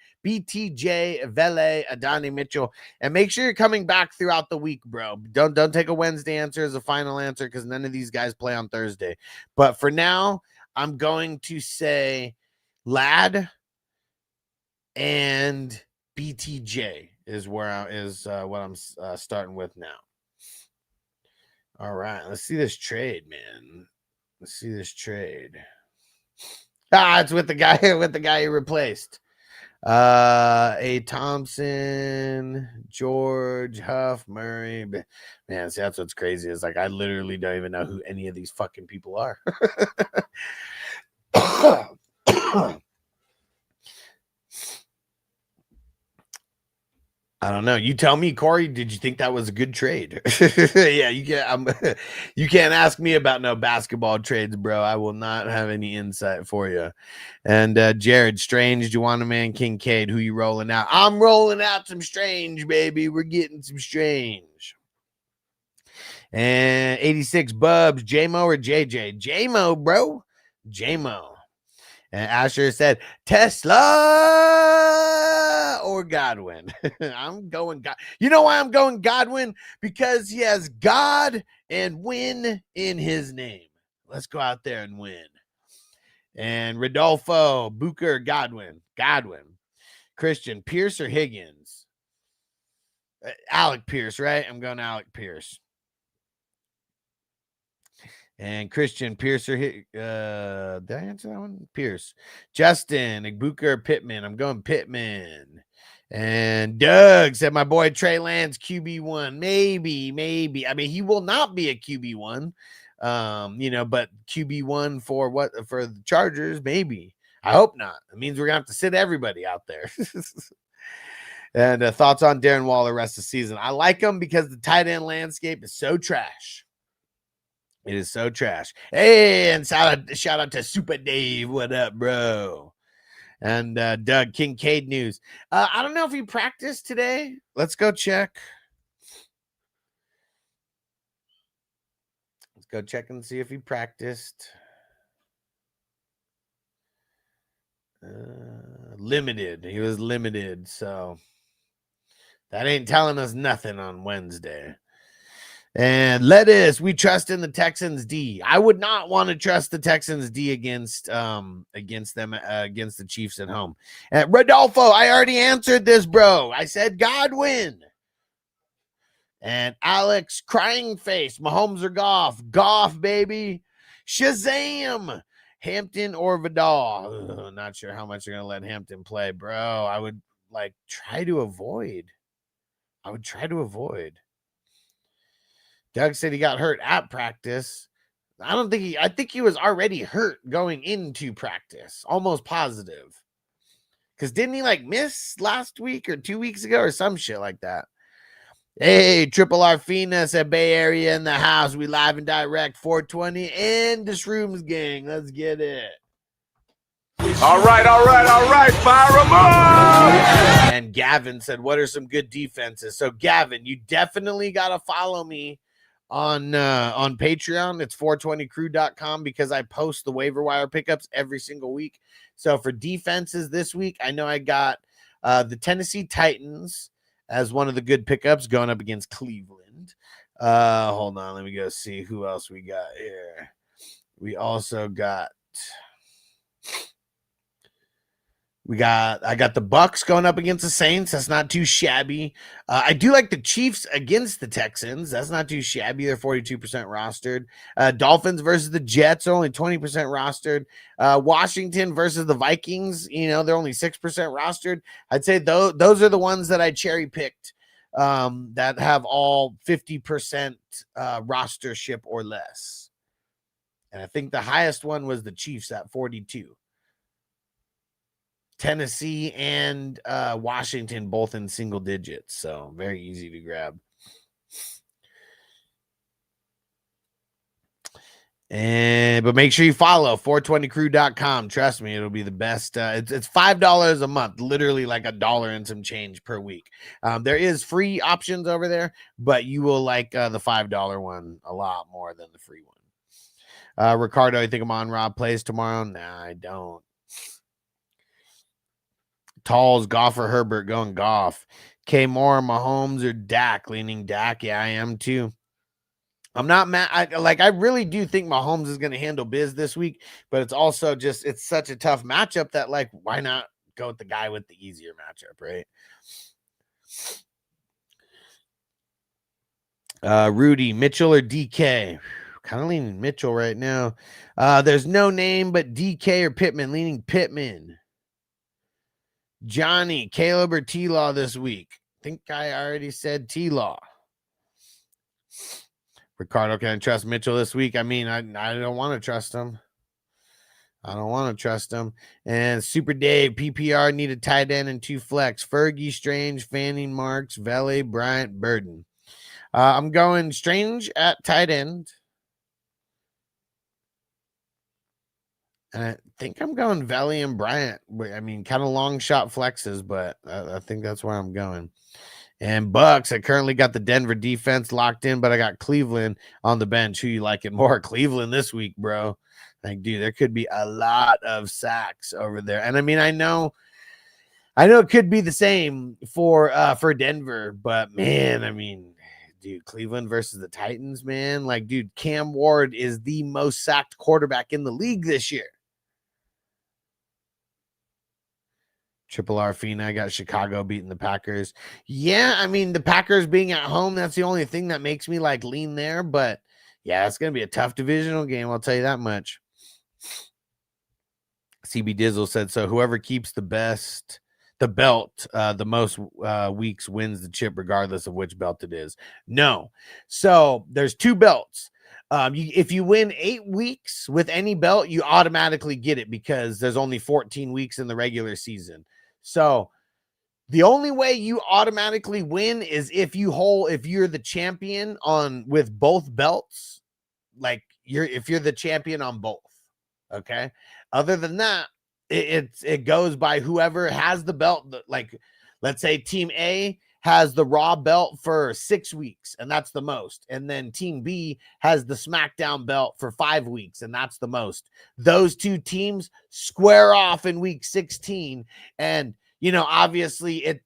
Vele, Adani Mitchell. And make sure you're coming back throughout the week, bro. Don't take a Wednesday answer as a final answer because none of these guys play on Thursday. But for now, I'm going to say Lad and BTJ is what I'm starting with now. All right, let's see this trade, man. Let's see this trade. It's with the guy he replaced. A Thompson, George, Huff, Murray. Man, see, that's what's crazy. Is like I literally don't even know who any of these fucking people are. I don't know. You tell me, Corey. Did you think that was a good trade? Yeah, you can't ask me about no basketball trades, bro. I will not have any insight for you. And Jared, Strange, Juana Man, Kincaid, who you rolling out? I'm rolling out some Strange, baby. We're getting some Strange. And 86 Bubs, J-Mo or JJ? J-Mo, bro. J-Mo. And Asher said, Tesla or Godwin. I'm going God. You know why I'm going Godwin? Because he has God and win in his name. Let's go out there and win. And Rodolfo, Booker, Godwin. Christian, Pierce or Higgins? Alec Pierce, right? I'm going Alec Pierce. And Christian, Pierce or did I answer that one? Pierce. Justin, Booker, Pittman. I'm going Pittman. And Doug said, my boy Trey Lance, QB1. Maybe. I mean, he will not be a QB1. But QB1 for what? For the Chargers, maybe. I hope not. It means we're gonna have to sit everybody out there. And thoughts on Darren Waller rest of the season. I like him because the tight end landscape is so trash. It is so trash. Hey, and shout out to Super Dave. What up, bro? And Doug, Kincaid news. I don't know if he practiced today. Let's go check. Let's go check and see if he practiced. Limited. He was limited, so that ain't telling us nothing on Wednesday. And Lettuce, we trust in the Texans D. I would not want to trust the Texans D against the Chiefs at home. And Rodolfo, I already answered this, bro. I said Godwin. And Alex, crying face, Mahomes or Goff, baby. Shazam, Hampton or Vidal. Not sure how much you're gonna let Hampton play, bro. I would try to avoid. Doug said he got hurt at practice. I think he was already hurt going into practice. Almost positive. Because didn't he miss last week or 2 weeks ago or some shit like that? Hey, Triple R Fina said Bay Area in the house. We live and direct 420 and the Shrooms gang. Let's get it. All right. Fire them up. And Gavin said, what are some good defenses? So Gavin, you definitely got to follow me on Patreon. It's 420crew.com because I post the waiver wire pickups every single week. So for defenses this week, I know I got the Tennessee Titans as one of the good pickups going up against Cleveland. Hold on, let me go see who else we got here. We also got I got the Bucks going up against the Saints. That's not too shabby. I do like the Chiefs against the Texans. That's not too shabby. They're 42% rostered. Dolphins versus the Jets are only 20% rostered. Washington versus the Vikings, they're only 6% rostered. I'd say those are the ones that I cherry picked that have all 50% rostership or less. And I think the highest one was the Chiefs at 42. Tennessee and Washington both in single digits. So very easy to grab. But make sure you follow 420crew.com. Trust me, it'll be the best. It's $5 a month, literally like $1 and some change per week. There is free options over there, but you will like the $5 one a lot more than the free one. Ricardo, you think Amon Rob plays tomorrow? Nah, I don't. Talls, Goff or Herbert going Goff. K Moore, Mahomes or Dak? Leaning Dak. Yeah, I am too. I'm not mad. I really do think Mahomes is going to handle biz this week, but it's also just, it's such a tough matchup that, like, why not go with the guy with the easier matchup, right? Rudy, Mitchell or DK? Kind of leaning Mitchell right now. There's no name but DK or Pittman. Leaning Pittman. Johnny, Caleb or T-Law this week? I think I already said T-Law. Ricardo, can I trust Mitchell this week? I mean, I don't want to trust him. I don't want to trust him. And Super Dave, PPR, need a tight end and 2 flex. Fergie, Strange, Fanning, Marks, Vele, Bryant, Burden. I'm going Strange at tight end. And I think I'm going Vele and Bryant. I mean, kind of long shot flexes, but I think that's where I'm going. And Bucks, I currently got the Denver defense locked in, but I got Cleveland on the bench. Who you like it more? Cleveland this week, bro. Like, dude, there could be a lot of sacks over there. And I mean, I know it could be the same for Denver, but man, I mean, dude, Cleveland versus the Titans, man. Like, dude, Cam Ward is the most sacked quarterback in the league this year. Triple R Fina, I got Chicago beating the Packers. Yeah, I mean, the Packers being at home, that's the only thing that makes me like lean there. But yeah, it's going to be a tough divisional game. I'll tell you that much. CB Dizzle said, so whoever keeps the belt, the most weeks wins the chip, regardless of which belt it is. No. So there's 2 belts. If you win 8 weeks with any belt, you automatically get it because there's only 14 weeks in the regular season. So the only way you automatically win is if you're the champion with both belts, like if you're the champion on both. Okay. Other than that, it goes by whoever has the belt. Like, let's say Team A has the Raw belt for 6 weeks, and that's the most. And then Team B has the SmackDown belt for 5 weeks, and that's the most. Those 2 teams square off in week 16. And, you know, obviously it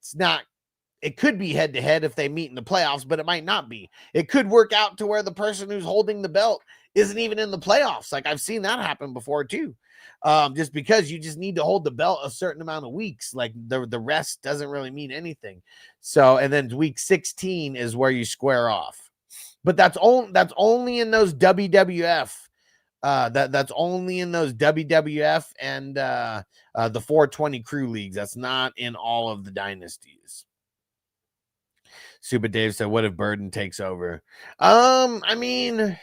could be head to head if they meet in the playoffs, but it might not be. It could work out to where the person who's holding the belt isn't even in the playoffs. Like, I've seen that happen before too. Just because you just need to hold the belt a certain amount of weeks, like the rest doesn't really mean anything. So, and then week 16 is where you square off, but that's only in those WWF. That's only in those WWF and the 420 crew leagues. That's not in all of the dynasties. Super Dave said, what if Burden takes over? I mean,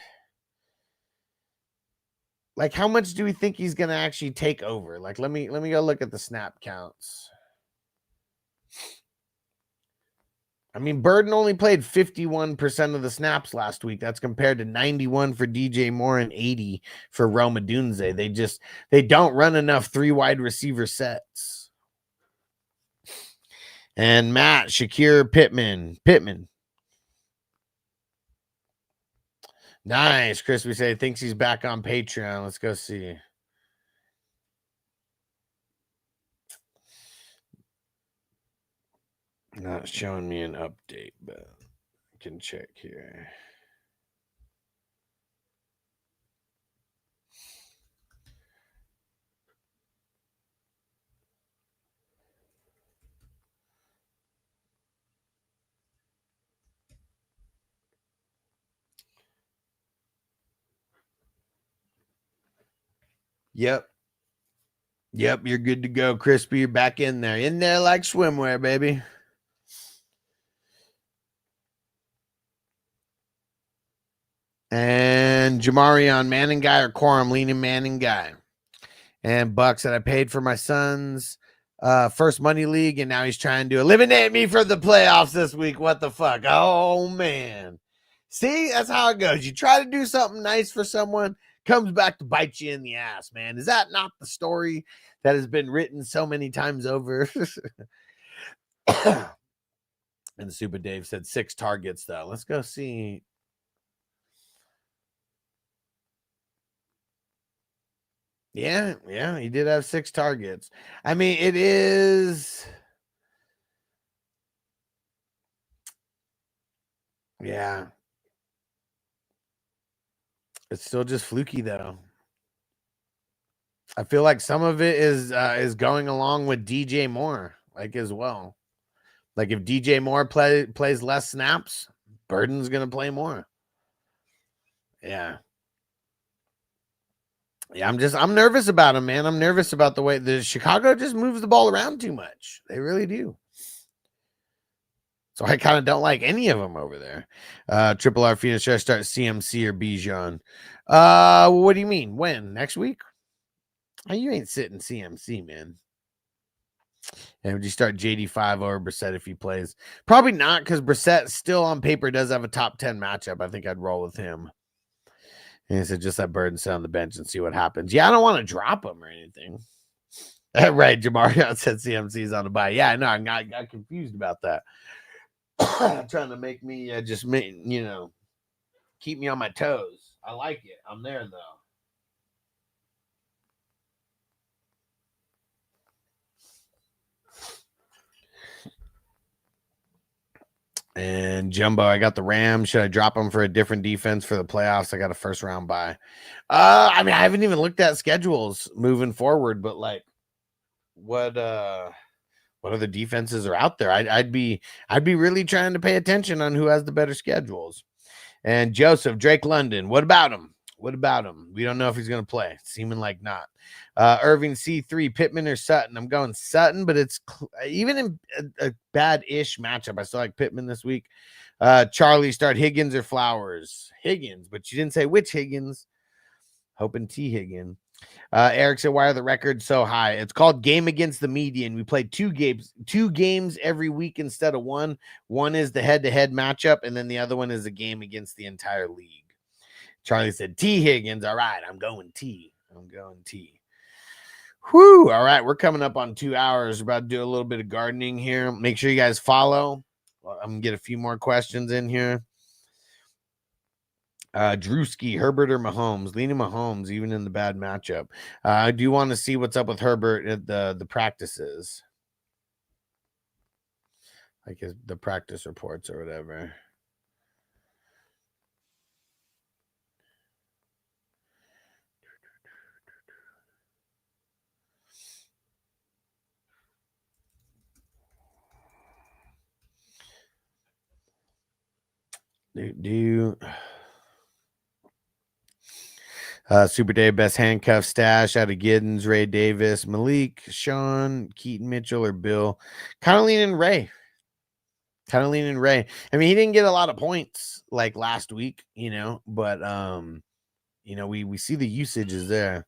like, how much do we think he's going to actually take over? Like, let me go look at the snap counts. I mean, Burden only played 51% of the snaps last week. That's compared to 91 for DJ Moore and 80 for Roma Dunze. They don't run enough 3 wide receiver sets. And Matt, Shakir, Pittman. Nice. Chris, we say thinks he's back on Patreon. Let's go see. Not showing me an update, but I can check here. Yep, you're good to go, Crispy. You're back in there like swimwear, baby. And Jamarion, Manning guy or Quorum, leaning Manning guy. And Buck said, I paid for my son's first money league, and now he's trying to eliminate me for the playoffs this week. What the fuck? Oh man. See, that's how it goes. You try to do something nice for someone, comes back to bite you in the ass, man. Is that not the story that has been written so many times over? And Super Dave said 6 targets, though. Let's go see. Yeah, he did have 6 targets. I mean, it is. Yeah. It's still just fluky, though. I feel like some of it is going along with DJ Moore, like, as well. Like, if DJ Moore plays less snaps, Burden's going to play more. Yeah. Yeah, I'm nervous about him, man. I'm nervous about the way the Chicago just moves the ball around too much. They really do. So I kind of don't like any of them over there. Triple R Phoenix, should I start CMC or Bijan? What do you mean? When? Next week? Oh, you ain't sitting CMC, man. And would you start JD5 over Brissett if he plays? Probably not, because Brissett still on paper does have a top 10 matchup. I think I'd roll with him. And he said, just let Burden sit on the bench and see what happens. Yeah, I don't want to drop him or anything. Right, Jamario said CMC's on the bye. Yeah, I know. I got confused about that. Trying to make me keep me on my toes. I like it. I'm there, though. And Jumbo, I got the Rams. Should I drop them for a different defense for the playoffs? I got a first round bye. I mean, I haven't even looked at schedules moving forward, but like, what other defenses are out there? I'd be really trying to pay attention on who has the better schedules. And Joseph Drake London, what about him? What about him? We don't know if he's going to play. Seeming like not. Irving C3, Pittman or Sutton? I'm going Sutton, but it's even in a bad-ish matchup. I still like Pittman this week. Charlie, start Higgins or Flowers? Higgins, but you didn't say which Higgins. Hoping T. Higgins. Eric said, why are the records so high? It's called game against the median. We play two games every week instead of one. One is the head-to-head matchup, and then the other one is a game against the entire league. Charlie said, T. Higgins. All right, I'm going T. Whew. All right, we're coming up on 2 hours. We're about to do a little bit of gardening here. Make sure you guys follow. I'm going to get a few more questions in here. Drewski, Herbert or Mahomes? Leaning Mahomes, even in the bad matchup. I do want to see what's up with Herbert at the practices. Like the practice reports or whatever. Super Dave, best handcuff stash out of Giddens, Ray Davis, Malik, Sean, Keaton Mitchell, or Bill. Kind of leaning Ray. I mean, he didn't get a lot of points like last week, but we see the usage is there.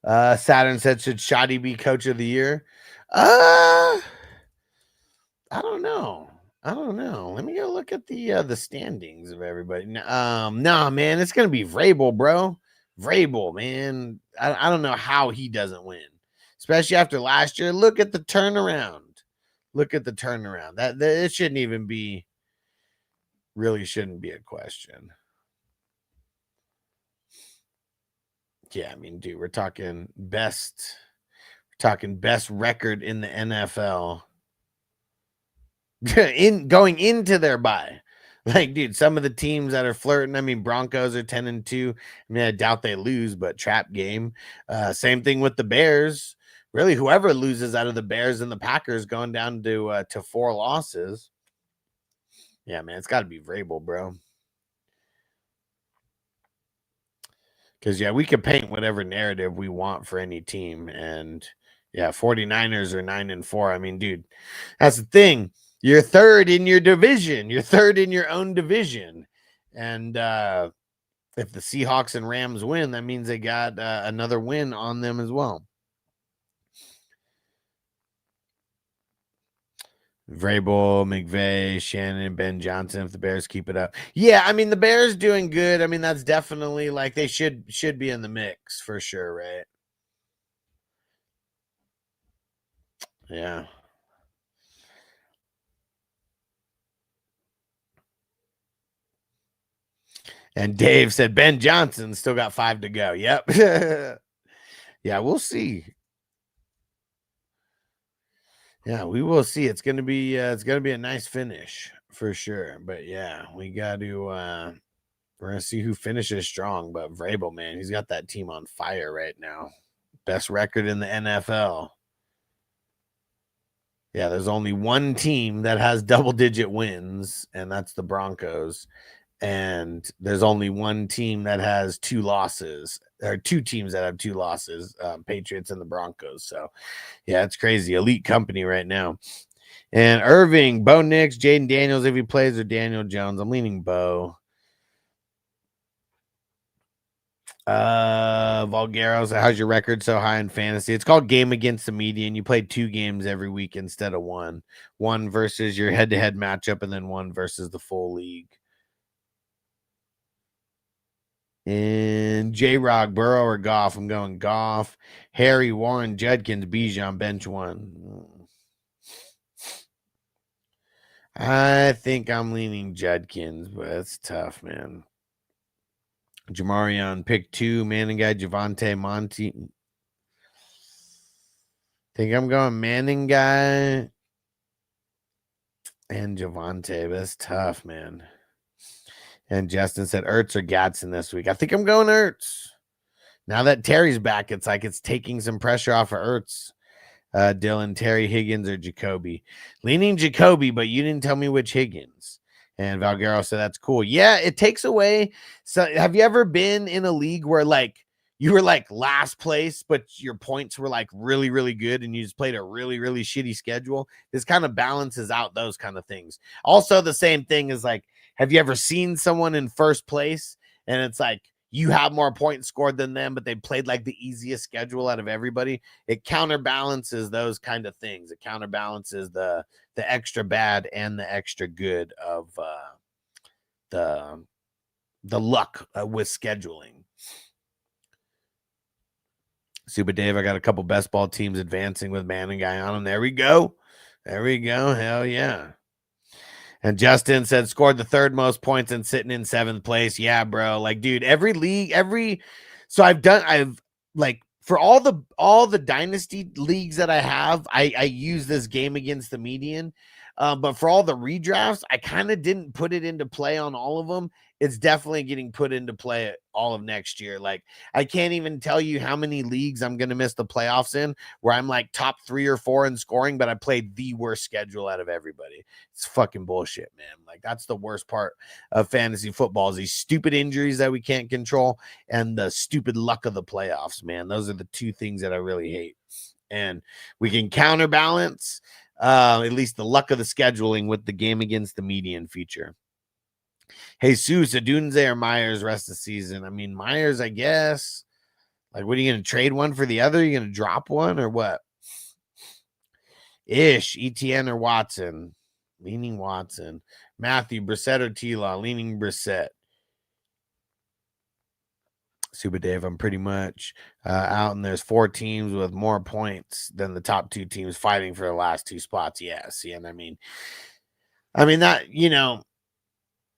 Saturn said, should Shoddy be coach of the year? I don't know. Let me go look at the standings of everybody. Nah, man, it's gonna be Vrabel, bro. Vrabel, man. I don't know how he doesn't win, especially after last year. Look at the turnaround. That it shouldn't even be. Really shouldn't be a question. Yeah, I mean, dude, we're talking best record in the NFL. Going into their bye. Like, dude, some of the teams that are flirting, I mean, Broncos are 10-2. I mean, I doubt they lose, but trap game. Same thing with the Bears. Really, whoever loses out of the Bears and the Packers going down to 4 losses. Yeah, man, it's got to be Vrabel, bro. Because, yeah, we could paint whatever narrative we want for any team. And, yeah, 49ers are 9-4. I mean, dude, that's the thing. You're third in your division. You're third in your own division. And if the Seahawks and Rams win, that means they got another win on them as well. Vrabel, McVay, Shannon, Ben Johnson, if the Bears keep it up. Yeah, I mean, the Bears doing good. I mean, that's definitely like they should be in the mix for sure, right? Yeah. And Dave said Ben Johnson still got 5 to go. Yep. Yeah, we'll see. Yeah, we will see. It's gonna be a nice finish for sure. But yeah, we got to we're gonna see who finishes strong. But Vrabel, man, he's got that team on fire right now. Best record in the NFL. Yeah, there's only one team that has double-digit wins, and that's the Broncos. And there's only one team that has 2 losses. There are 2 teams that have 2 losses, Patriots and the Broncos. So, yeah, it's crazy. Elite company right now. And Irving, Bo Nix, Jaden Daniels, if he plays, or Daniel Jones. I'm leaning Bo. Valguero, so how's your record so high in fantasy? It's called game against the median. You play 2 games every week instead of 1. 1 versus your head-to-head matchup, and then 1 versus the full league. And J-Rock, Burrow, or Goff? I'm going Goff. Harry, Warren, Judkins, Bijan, bench 1. I think I'm leaning Judkins, but it's tough, man. Jamarion, pick 2. Manning guy, Javante, Monty. Think I'm going Manning guy and Javante. That's tough, man. And Justin said Ertz or Gatson this week. I think I'm going Ertz. Now that Terry's back, it's like it's taking some pressure off of Ertz. Dylan, Terry, Higgins, or Jacoby. Leaning Jacoby, but you didn't tell me which Higgins. And Valguero said that's cool. Yeah, it takes away. So have you ever been in a league where like you were like last place, but your points were like really, really good and you just played a really, really shitty schedule? This kind of balances out those kind of things. Also, the same thing is like, have you ever seen someone in first place and it's like you have more points scored than them, but they played like the easiest schedule out of everybody? It counterbalances those kind of things. It counterbalances the extra bad and the extra good of the luck with scheduling. Super Dave, I got a couple best ball teams advancing with Manning guy on them. There we go. There we go. Hell yeah. And Justin said scored the 3rd most points and sitting in 7th place. Yeah, bro. Like, dude, every league, so I've like for all the dynasty leagues that I have, I use this game against the median. But for all the redrafts, I kind of didn't put it into play on all of them. It's definitely getting put into play all of next year. Like, I can't even tell you how many leagues I'm going to miss the playoffs in where I'm like top 3 or 4 in scoring, but I played the worst schedule out of everybody. It's fucking bullshit, man. Like, that's the worst part of fantasy football is these stupid injuries that we can't control and the stupid luck of the playoffs, man. Those are the 2 things that I really hate. And we can counterbalance at least the luck of the scheduling with the game against the median feature. Hey, Jesus, Adunze or Myers rest of the season? I mean, Myers, I guess. Like, what are you going to trade one for the other? Are you going to drop one or what? Ish, ETN or Watson? Leaning Watson. Matthew, Brissett or T-Law? Leaning Brissett. Super Dave, I'm pretty much out, and there's 4 teams with more points than the top 2 teams fighting for the last 2 spots. Yeah, see, and I mean that, you know,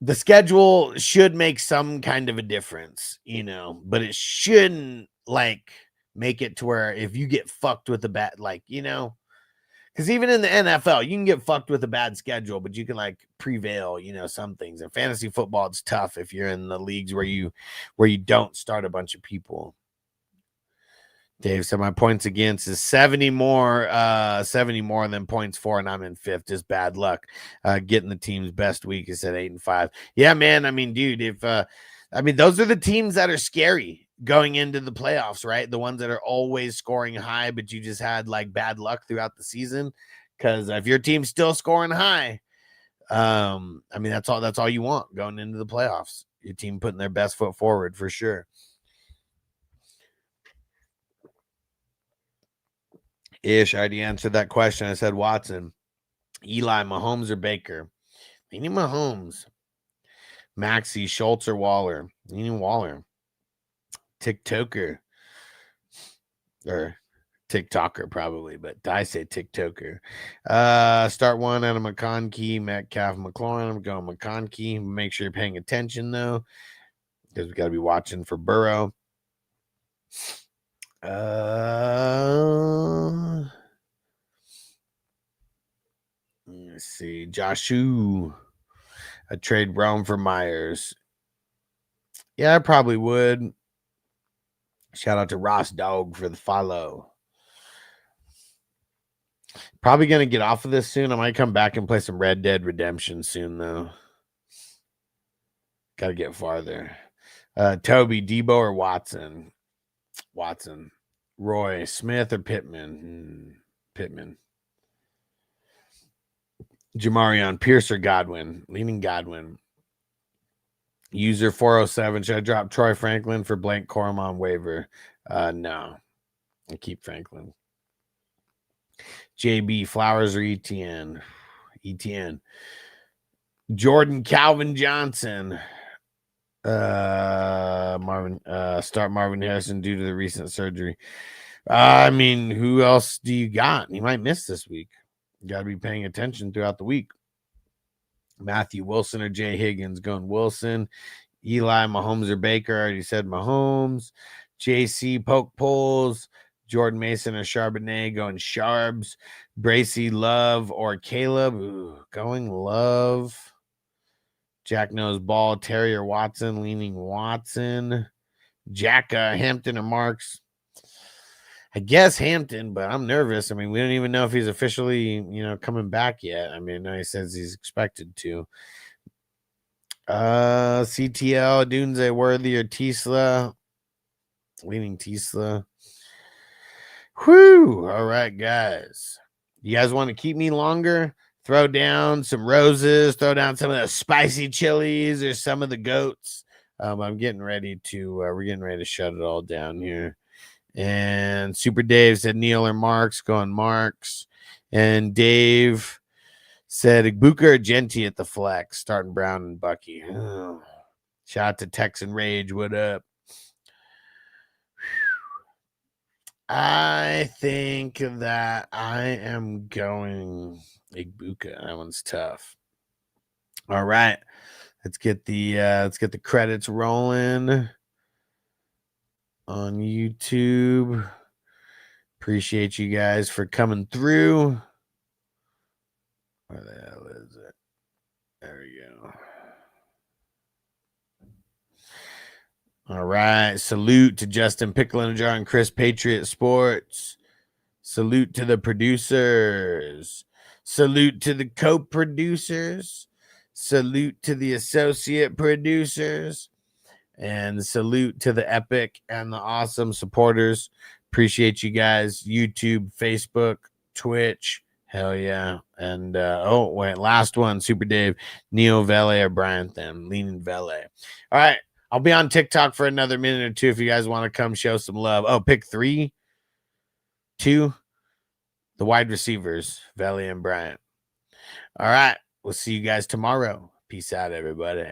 the schedule should make some kind of a difference, you know, but it shouldn't like make it to where if you get fucked with a bad, like, you know, because even in the NFL, you can get fucked with a bad schedule, but you can like prevail, you know, some things. In fantasy football, it's tough if you're in the leagues where you don't start a bunch of people. Dave said my points against is 70 more than points for, and I'm in 5th. Just bad luck. Getting the team's best week is at 8-5. Yeah, man. I mean, dude, those are the teams that are scary going into the playoffs, right? The ones that are always scoring high, but you just had like bad luck throughout the season. Because if your team's still scoring high, I mean, that's all you want going into the playoffs. Your team putting their best foot forward for sure. Ish, I already answered that question. I said Watson. Eli, Mahomes, or Baker? Leaning Mahomes. Maxey, Schultz, or Waller? Leaning Waller. TikToker. Or TikToker, probably, but I say TikToker. Start one out of McConkey, Metcalf, McLaurin. I'm going McConkey. Make sure you're paying attention, though, because we got to be watching for Burrow. Let's see. Joshu. I trade Brown for Myers. Yeah, I probably would. Shout out to Ross Dog for the follow. Probably going to get off of this soon. I might come back and play some Red Dead Redemption soon, though. Got to get farther. Toby, Debo, or Watson? Watson. Roy, Smith, or Pittman? Pittman. Jamarion, Pierce, or Godwin? Leaning Godwin. User 407. Should I drop Troy Franklin for Blank Corum on waiver? No. I keep Franklin. JB, Flowers, or ETN? ETN. Jordan, Calvin Johnson. Start Marvin Harrison due to the recent surgery. I mean, who else do you got? He might miss this week. You got to be paying attention throughout the week. Matthew Wilson or Jay Higgins? Going Wilson. Eli, Mahomes, or Baker? I already said Mahomes. JC, Poke Poles. Jordan Mason or Charbonnet? Going Sharbs. Bracy, Love, or Caleb? Ooh, going Love. Jack knows ball. Terry or Watson? Leaning Watson. Jack, Hampton, or Marks? I guess Hampton, but I'm nervous. I mean, we don't even know if he's officially, coming back yet. I mean, he says he's expected to. CTL, Dunze, Worthy, or Tisla? Leaning Tisla. Whew. All right, guys. You guys want to keep me longer? Throw down some roses. Throw down some of the spicy chilies or some of the goats. I'm getting ready to, we're getting ready to shut it all down here. And Super Dave said Neil or Marks. Going Marks. And Dave said Igbuka or Genti at the flex. Starting Brown and Bucky. Oh. Shout out to Texan Rage. What up? I think that I am going Igbuka. That one's tough. All right. Let's get the credits rolling on YouTube. Appreciate you guys for coming through. Where the hell is it? There we go. All right. Salute to Justin Picklinger and Chris Patriot Sports. Salute to the producers. Salute to the co-producers. Salute to the associate producers. And salute to the epic and the awesome supporters. Appreciate you guys. YouTube, Facebook, Twitch. Hell yeah. And, last one, Super Dave. Neo Vele or Brian Them. Leaning Vele. All right. I'll be on TikTok for another minute or two if you guys want to come show some love. Oh, pick 3, 2, the wide receivers, Vele and Bryant. All right. We'll see you guys tomorrow. Peace out, everybody.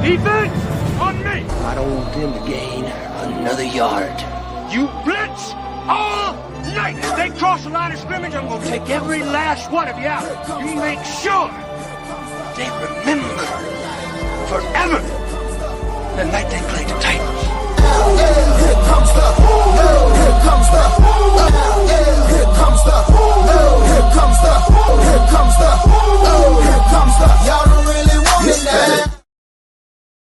Defense on me. I don't want them to gain another yard. You blitz all night. If they cross the line of scrimmage, I'm going to take every last one of you out. You make sure they remember forever the night they played the Titans. Here comes the